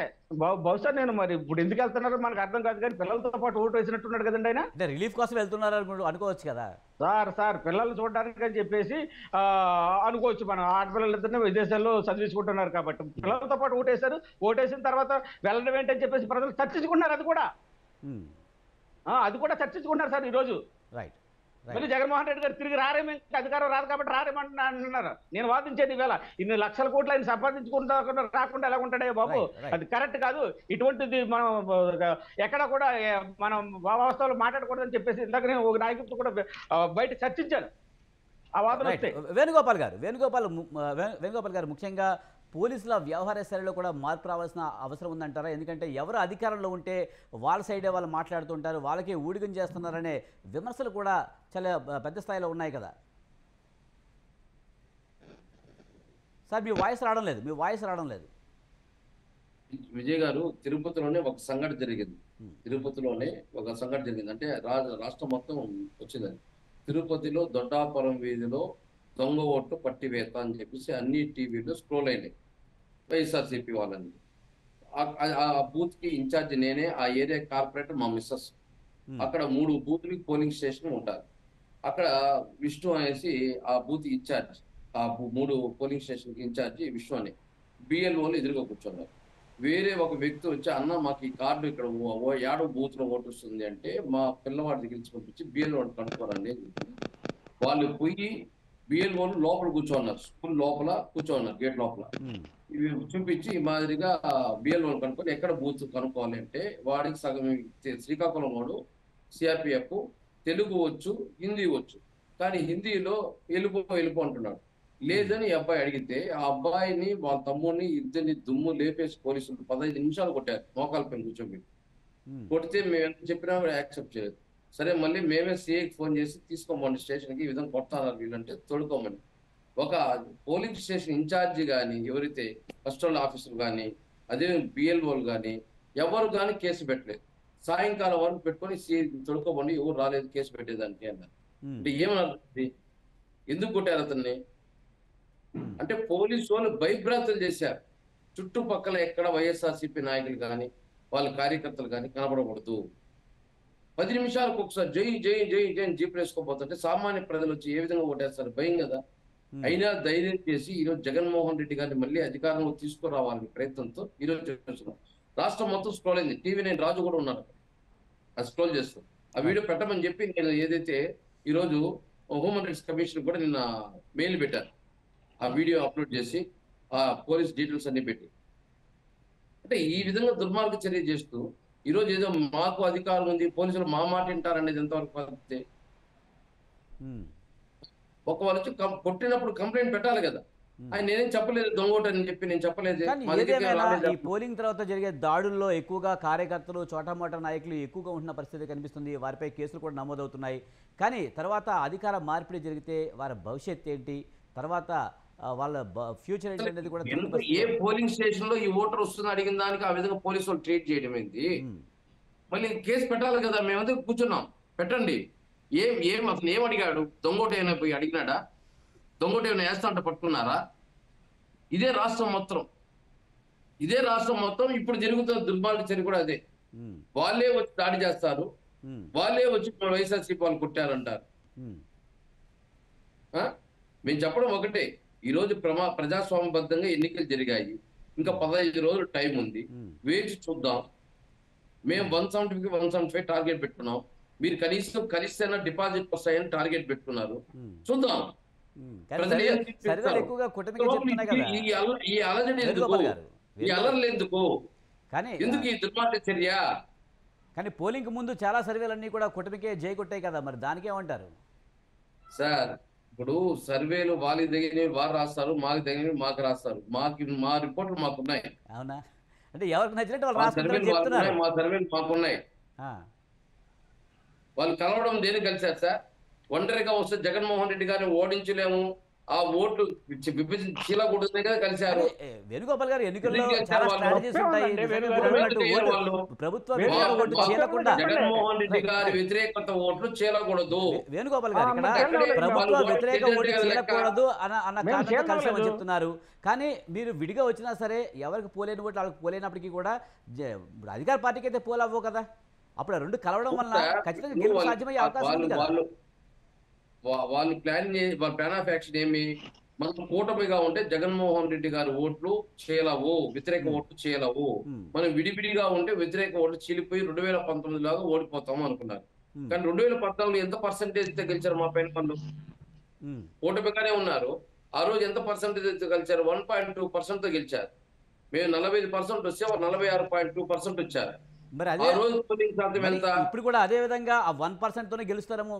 బహుశా నేను మరి ఇప్పుడు ఎందుకు వెళ్తున్నారో మనకు అర్థం కాదు, కానీ పిల్లలతో పాటు ఓటు వేసినట్టున్నాడు కదండి ఆయన. రిలీఫ్ కోసం వెళ్తున్నారు అనుకోవచ్చు కదా సార్. పిల్లలు చూడడానికి అని చెప్పేసి అనుకోవచ్చు. మనం ఆడపిల్లలిద్దరినీ విదేశాల్లో చదివించుకుంటున్నారు కాబట్టి పిల్లలతో పాటు ఓటేశారు. ఓటేసిన తర్వాత వెళ్ళడం ఏంటని చెప్పేసి ప్రజలు చర్చించుకున్నారు. అది కూడా చర్చించుకున్నారు సార్ ఈరోజు. రైట్. మళ్ళీ జగన్మోహన్ రెడ్డి గారు తిరిగి రారేమో, అధికారం రాదు కాబట్టి రారేమని అంటున్నారు. నేను వాదించేది ఈవేళ ఇన్ని లక్షల కోట్లు ఆయన సంపాదించుకుంటా రాకుండా ఎలా ఉంటాడే బాబు? అది కరెక్ట్ కాదు. ఇటువంటిది మనం ఎక్కడ కూడా మనం వాస్తవాలు మాట్లాడకూడదని చెప్పేసి ఇందాక నేను ఒక నాయకుడితో కూడా బయట చర్చించాను. ఆ వాదన వస్తే వేణుగోపాల్ గారు ముఖ్యంగా పోలీసుల వ్యవహార శైలిలో కూడా మార్పు రావాల్సిన అవసరం ఉందంటారా? ఎందుకంటే ఎవరు అధికారంలో ఉంటే వాళ్ళ సైడే వాళ్ళు మాట్లాడుతుంటారు, వాళ్ళకే ఊడిగం చేస్తున్నారనే విమర్శలు కూడా చాలా పెద్ద స్థాయిలో ఉన్నాయి కదా సార్. మీ వాయిస్ రావడం లేదు. విజయ్ గారు, తిరుపతిలోనే ఒక సంఘటన జరిగింది. అంటే రాష్ట్రం మొత్తం వచ్చిందని. తిరుపతిలో దొడ్డాపురం వీధిలో దొంగ ఓట్లు పట్టివేత అని చెప్పేసి అన్ని టీవీలో స్క్రోల్ అయినాయి. వైఎస్ఆర్సీపీ వాళ్ళని, ఆ బూత్ కి ఇన్ఛార్జ్ నేనే, ఆ ఏరియా కార్పొరేటర్ మా మిస్సెస్. అక్కడ 3 బూత్లకి పోలింగ్ స్టేషన్ ఉంటారు. అక్కడ విష్ణు అనేసి ఆ బూత్ ఇన్ఛార్జ్, ఆ 3 పోలింగ్ స్టేషన్ కి ఇన్ఛార్జి విష్ణు అని బిఎల్ఓలు ఎదురుగా కూర్చున్నారు. వేరే ఒక వ్యక్తి వచ్చి, అన్న మాకు ఈ కార్డు ఇక్కడ 7 బూత్ లో ఓటు వస్తుంది అంటే, మా పిల్లవాడి దగ్గర పంపించి బిఎల్ఓ కనుక్కోరండి. వాళ్ళు పోయి బిఎల్ఓలు లోపల కూర్చోన్నారు, స్కూల్ లోపల కూర్చోన్నారు, గేట్ లోపల. ఇవి చూపించి ఈ మాదిరిగా బిఎల్ఓలు కనుక్కొని ఎక్కడ బూత్ కనుక్కోవాలి అంటే వాడికి సగం శ్రీకాకుళం వాడు సిఆర్పిఎఫ్ తెలుగు వచ్చు, హిందీ వచ్చు, కానీ హిందీలో వెళ్ళిపో అంటున్నాడు. లేదని ఈ అబ్బాయి అడిగితే ఆ అబ్బాయిని వాళ్ళ తమ్ముడిని ఇద్దరిని దుమ్ము లేపేసి పోలీసులు 15 నిమిషాలు కొట్టారు మోకాల పైన కూర్చోబెట్టి. కొడితే మేము ఎంత చెప్పినా కూడా యాక్సెప్ట్ చేయలేదు. సరే మళ్ళీ మేమే సిఐకి ఫోన్ చేసి తీసుకోమని స్టేషన్కి, ఈ విధంగా కొడతారు వీళ్ళంటే తొడుకోమని. ఒక పోలీస్ స్టేషన్ ఇన్ఛార్జి కానీ, ఎవరైతే కస్టోల్ ఆఫీసర్ కానీ, అదే బిఎల్ఓలు కానీ ఎవరు కానీ కేసు పెట్టలేదు. సాయంకాలం వరకు పెట్టుకొని సిఐ తొడుకోమని, ఎవరు రాలేదు కేసు పెట్టేదానికి అన్నారు. అంటే ఏమన్నారు, ఎందుకు కొట్టారు అతన్ని అంటే పోలీసు వాళ్ళు భయభ్రాంతులు చేశారు. చుట్టుపక్కల ఎక్కడ వైఎస్ఆర్సీపీ నాయకులు కానీ వాళ్ళ కార్యకర్తలు కానీ కనబడకూడదు. 10 నిమిషాలకు ఒకసారి జై జై జై జై అని జీపులు వేసుకోబోతుంటే సామాన్య ప్రజలు వచ్చి ఏ విధంగా ఓటేస్తారు, భయం కదా. అయినా ధైర్యం చేసి ఈరోజు జగన్మోహన్ రెడ్డి గారిని మళ్ళీ అధికారంలో తీసుకురావాలని ప్రయత్నంతో ఈరోజు చేస్తున్నాం. రాష్ట్రం మొత్తం స్క్రోల్ అయింది. TV9 రాజు కూడా ఉన్నారు అది స్క్రోల్ చేస్తూ. ఆ వీడియో పెట్టమని చెప్పి నేను ఏదైతే ఈరోజు హ్యూమన్ రైట్స్ కమిషన్ కూడా నిన్న మెయిల్ పెట్టాను. ఆ వీడియో అప్లోడ్ చేసి ఆ పోలీస్ డీటెయిల్స్ అన్ని పెట్టి, అంటే ఈ విధంగా దుర్మార్గ చర్య చేస్తూ ఈరోజు ఏదో మాకు అధికారం ఉంది, పోలీసులు మా మాట వింటారనేది ఎంతవరకు పద్ధతి. ఒక వాళ్ళు వచ్చి కొట్టినప్పుడు కంప్లైంట్ పెట్టాలి కదా. ఆయన నేనేం చెప్పలేదు దొంగోట అని చెప్పి, నేను చెప్పలేదు. ఈ పోలింగ్ తర్వాత జరిగే దాడుల్లో ఎక్కువగా కార్యకర్తలు, చోటామోటా నాయకులు ఎక్కువగా ఉంటున్న పరిస్థితి కనిపిస్తుంది. వారిపై కేసులు కూడా నమోదవుతున్నాయి. కానీ తర్వాత అధికార మార్పిడి జరిగితే వారి భవిష్యత్ ఏంటి, తర్వాత వాళ్ళ ఫ్యూచర్ ఏంటి అనేది కూడా ఏ పోలింగ్ స్టేషన్ లో ఈ ఓటర్ వస్తుంది అడిగిన దానికి ఆ విధంగా పోలీసు వాళ్ళు ట్రీట్ చేయడం ఏంటి. మళ్ళీ కేసు పెట్టాలి కదా. మేమంతా కూర్చున్నాం, పెట్టండి. ఏం అసలు ఏం అడిగాడు, దొంగోట ఏమైనా పోయి అడిగినాడా, దొంగోట ఏమైనా వేస్తా అంటే పట్టుకున్నారా? ఇదే రాష్ట్రం మొత్తం ఇప్పుడు జరుగుతున్న దుర్మార్గ చర్య కూడా అదే. వాళ్ళే వచ్చి దాడి చేస్తారు, వాళ్ళే వచ్చి వైఎస్ఆర్సీపీ వాళ్ళు కొట్టారంటారు. మేము చెప్పడం ఒకటే, ఈ రోజు ప్రజాస్వామ్యబద్ధంగా ఎన్నికలు జరిగాయి, ఇంకా 15 రోజులు టైం ఉంది, వేచి చూద్దాం. మేము 170కి 175 టార్గెట్ పెట్టుకున్నాం. మీరు కనీసం కలిస్తేనా డిపాజిట్ వస్తాయని టార్గెట్ పెట్టుకున్నారు. చూద్దాం. ఈ అలజడి ఎందుకు, ఈ అలర్లు ఎందుకు, ఎందుకు ఈ దుర్మార్గ చర్య? కానీ పోలింగ్ ముందు చాలా సర్వేలన్నీ కూడా కూటమికే జై కొట్టాయి కదా, మరి దానికేమంటారు సార్? ఇప్పుడు సర్వేలు వాళ్ళకి తగినవి వారు రాస్తారు, మాకు తగినవి మాకు రాస్తారు. మా రిపోర్ట్లు మాకున్నాయి. అవునా? అంటే ఎవరికి నచ్చినట్టు వాళ్ళు మా సర్వేలు మాకున్నాయి. వాళ్ళు కలవడం దేనికి కలిసారు సార్? ఒంటరిగా వస్తే జగన్మోహన్ రెడ్డి గారిని ఓడించలేము, ఆ ఓట్లు విభజించకూడదు కదా కలిశారు. వేణుగోపాల్ గారు ఎన్నికల్లో చాలా స్ట్రాటజీస్ ఉంటాయి. ప్రభుత్వం జగన్మోహన్ రెడ్డి గారి వ్యతిరేకత ఓట్లు చేరకూడదు. వేణుగోపాల్ గారు ఇక్కడ ప్రభుత్వ వ్యతిరేక ఓట్లు చేరకూడదు అన్న కారణంతో కలిసామని చెప్తున్నారు. కానీ మీరు విడిగా వచ్చినా సరే ఎవరికి పోలేని ఓట్లు వాళ్ళకి పోలేనప్పటికీ కూడా అధికార పార్టీకి అయితే పోలవ్వవు కదా. అప్పుడు రెండు కలవడం వల్ల ఖచ్చితంగా గెలుపు సాధ్యమయ్యే అవకాశం ఉంది కదా. వాళ్ళు ప్లాన్ ఆఫ్ యాక్షన్ ఏమి, మనం కూటమిగా ఉంటే జగన్మోహన్ రెడ్డి గారి ఓట్లు చేయలవు, వ్యతిరేక ఓట్లు చేయలవు. మనం విడివిడిగా ఉంటే వ్యతిరేక ఓట్లు చీలిపోయి 2019 లాగా ఓడిపోతాము అనుకున్నారు. కానీ 2014 ఎంత పర్సెంటేజ్ తో గెలిచారు మా పైన పనులు? కూటమిగానే ఉన్నారు. ఆ రోజు ఎంత పర్సెంటేజ్ తో గెలిచారు? 1.2% తో గెలిచారు. మేము 45% వస్తే 46.2% వచ్చారు. మరి అదే రోజు పోలింగ్ శాతం ఎంత? ఇప్పుడు కూడా అదే విధంగా 1% తోనే గెలుస్తారేమో.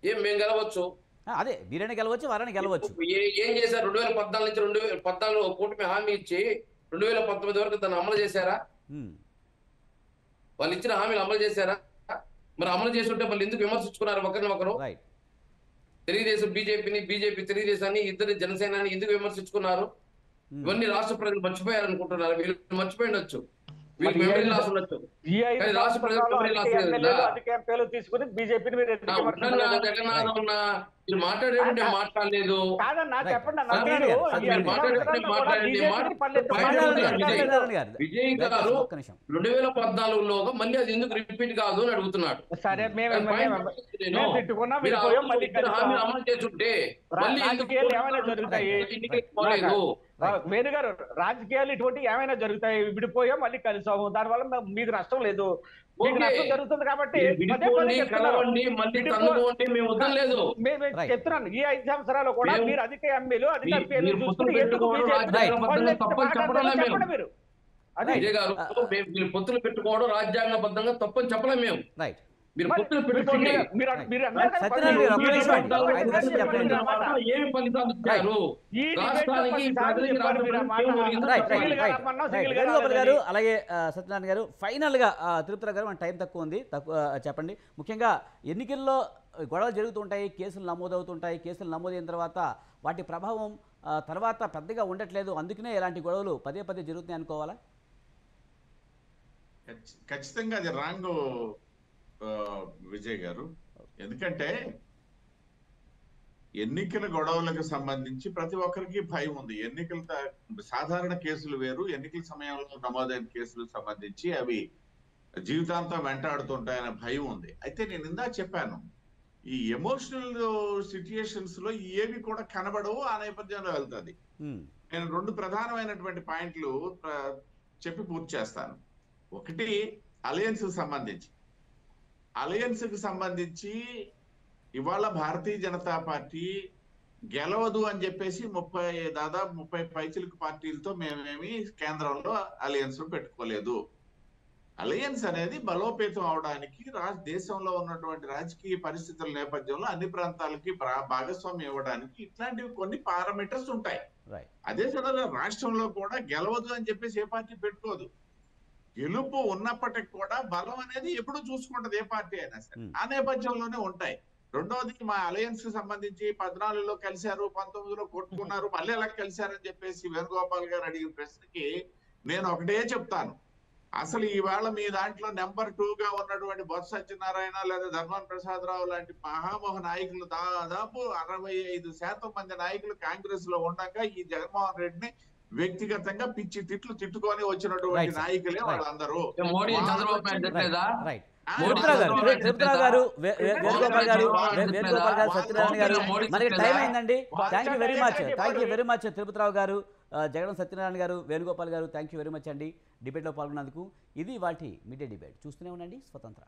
మేము గెలవచ్చు, అదే వీరైనా గెలవచ్చు, వారైనా గెలవచ్చు. ఏం చేశారు? 2014 నుంచి 2014 కూటమి హామీ ఇచ్చి 2019 వరకు దాన్ని అమలు చేశారా? వాళ్ళు ఇచ్చిన హామీలు అమలు చేశారా? మరి అమలు చేసి ఉంటే మళ్ళీ ఎందుకు విమర్శించుకున్నారు ఒకరిని ఒకరు? తెలుగుదేశం బీజేపీ తెలుగుదేశాన్ని, ఇద్దరు జనసేనాన్ని ఎందుకు విమర్శించుకున్నారు? ఇవన్నీ రాష్ట్ర ప్రజలు మర్చిపోయారు అనుకుంటున్నారు. వీళ్ళు మర్చిపోయి ఉండొచ్చు, వీళ్ళకి మెమరీ లాస్ ఉండొచ్చు. రాష్ట్ర ప్రజలు మెమరీ లాస్ మాట్లాడేటంటే మాట్లాడలేదు. విజయ్ గారు 2014లోగా మళ్ళీ అది ఎందుకు రిపీట్ కాదు అని అడుగుతున్నాడు. అమలు చేస్తుంటే మళ్ళీ వేణు గారు, రాజకీయాలు ఇటువంటి ఏమైనా జరుగుతాయి, విడిపోయాం మళ్ళీ కలిసాము, దానివల్ల మీకు నష్టం లేదు. మీకు ఓకే. నష్టం జరుగుతుంది కాబట్టి మీరు పదే పదే విడిపోండి, చెప్తున్నారు. కలవండి, మళ్ళీ విడిపో- తన్నుకోండి, మేము వద్దలేదు. మేము Right. చెప్తున్నాను ఈ 5 సంవత్సరాలు కూడా మేము- మీరు అధిక ఎమ్మెల్యేలు అధిక మీరు ఎంపీలు పొత్తులు చూసుకుని ఎందుకు పెట్టుకోవడం బీజేపీ రాజ్యాంగబద్ధంగా తప్పని చెప్పడంలే మేము. చెప్పండి మీరు. అది విజయ్ గారు, మీరు పొత్తులు పెట్టుకోవడం రాజ్యాంగబద్ధంగా తప్పని చెప్పలేం మేము. రైట్. మీరు మరి పొత్తులు మీరు పెట్టుకోండి. మీరు మీరు అన్నారు కదా, సత్యనారాయణ గారు, ఒక్క నిమిషం అండి. మీరు ఐదు నిమిషాలు చెప్పండి. ఏమి ఫలితాలు ఇచ్చారు? ఈ రాష్ట్రానికి, ప్రజలకి, రాష్ట్రానికి ఏం ఒరిగిందో రైట్ రైట్ చెప్పాలి. Right right. వేణుగోపాల్ గారు అలాగే సత్యనారాయణ గారు ఫైనల్గా తిరుపతిరావు గారు, మన టైం తక్కువ ఉంది, చెప్పండి. ముఖ్యంగా ఎన్నికల్లో గొడవలు జరుగుతుంటాయి, కేసులు నమోదవుతుంటాయి. కేసులు నమోదైన తర్వాత వాటి ప్రభావం తర్వాత పెద్దగా ఉండట్లేదు, అందుకనే ఇలాంటి గొడవలు పదే పదే జరుగుతున్నాయి అనుకోవాలా? ఖచ్చితంగా అది రాంగ్ విజయ్ గారు. ఎందుకంటే ఎన్నికల గొడవలకు సంబంధించి ప్రతి ఒక్కరికి భయం ఉంది. సాధారణ కేసులు వేరు, ఎన్నికల సమయంలో నమోదైన కేసులకు సంబంధించి అవి జీవితాంతం వెంటాడుతుంటాయనే భయం ఉంది. అయితే నేను ఇందాక చెప్పాను, ఈ ఎమోషనల్ సిచ్యుయేషన్స్ లో ఏవి కూడా కనబడవు, ఆ నేపథ్యంలో వెళ్తుంది. నేను 2 ప్రధానమైనటువంటి పాయింట్లు చెప్పి పూర్తి చేస్తాను. ఒకటి అలయన్స్ కి సంబంధించి ఇవాళ భారతీయ జనతా పార్టీ గెలవదు అని చెప్పేసి దాదాపు 30 పైచిలకు పార్టీలతో మేమేమి కేంద్రంలో అలయన్స్ పెట్టుకోలేదు. అలయన్స్ అనేది బలోపేతం అవడానికి దేశంలో ఉన్నటువంటి రాజకీయ పరిస్థితుల నేపథ్యంలో అన్ని ప్రాంతాలకి భాగస్వామ్యం ఇవ్వడానికి ఇట్లాంటివి కొన్ని పారామీటర్స్ ఉంటాయి. అదే సమయంలో రాష్ట్రంలో కూడా గెలవదు అని చెప్పేసి ఏ పార్టీ పెట్టుకోదు. గెలుపు ఉన్నప్పటికి కూడా బలం అనేది ఎప్పుడు చూసుకుంటది ఏ పార్టీ అయినా సరే, ఆ నేపథ్యంలోనే ఉంటాయి. రెండోది, మా అలయన్స్ కి సంబంధించి 14లో కలిశారు, 19లో కొట్టుకున్నారు, మళ్ళీ ఎలా కలిశారని చెప్పేసి వేణుగోపాల్ గారు అడిగిన ప్రశ్నకి నేను ఒకటే చెప్తాను. అసలు ఈవేళ మీ దాంట్లో నెంబర్ 2గా ఉన్నటువంటి బొత్స సత్యనారాయణ లేదా ధర్మాన ప్రసాదరావు లాంటి మహామోహ నాయకులు దాదాపు 65% మంది నాయకులు కాంగ్రెస్ లో ఉండగా ఈ జగన్మోహన్ రెడ్డిని వ్యక్తిగతంగా పిచ్చి తిట్టుకొని వచ్చినటువంటి నాయకులే వాళ్ళందరూ. మోడీ చంద్రబాబు నాయుడు తిట్టలేదా? తిరుపతిరావు గారు, వేణుగోపాల్ గారు, సత్యనారాయణ గారు, మనకి టైం అయిందండి. Thank you very much Tirupatirao గారు, జగన్ సత్యనారాయణ గారు, వేణుగోపాల్ గారు, థ్యాంక్ యూ వెరీ మచ్ అండి డిబేట్లో పాల్గొన్నందుకు. ఇది వాటి మీడియా డిబేట్. చూస్తూనే ఉండండి స్వతంత్ర.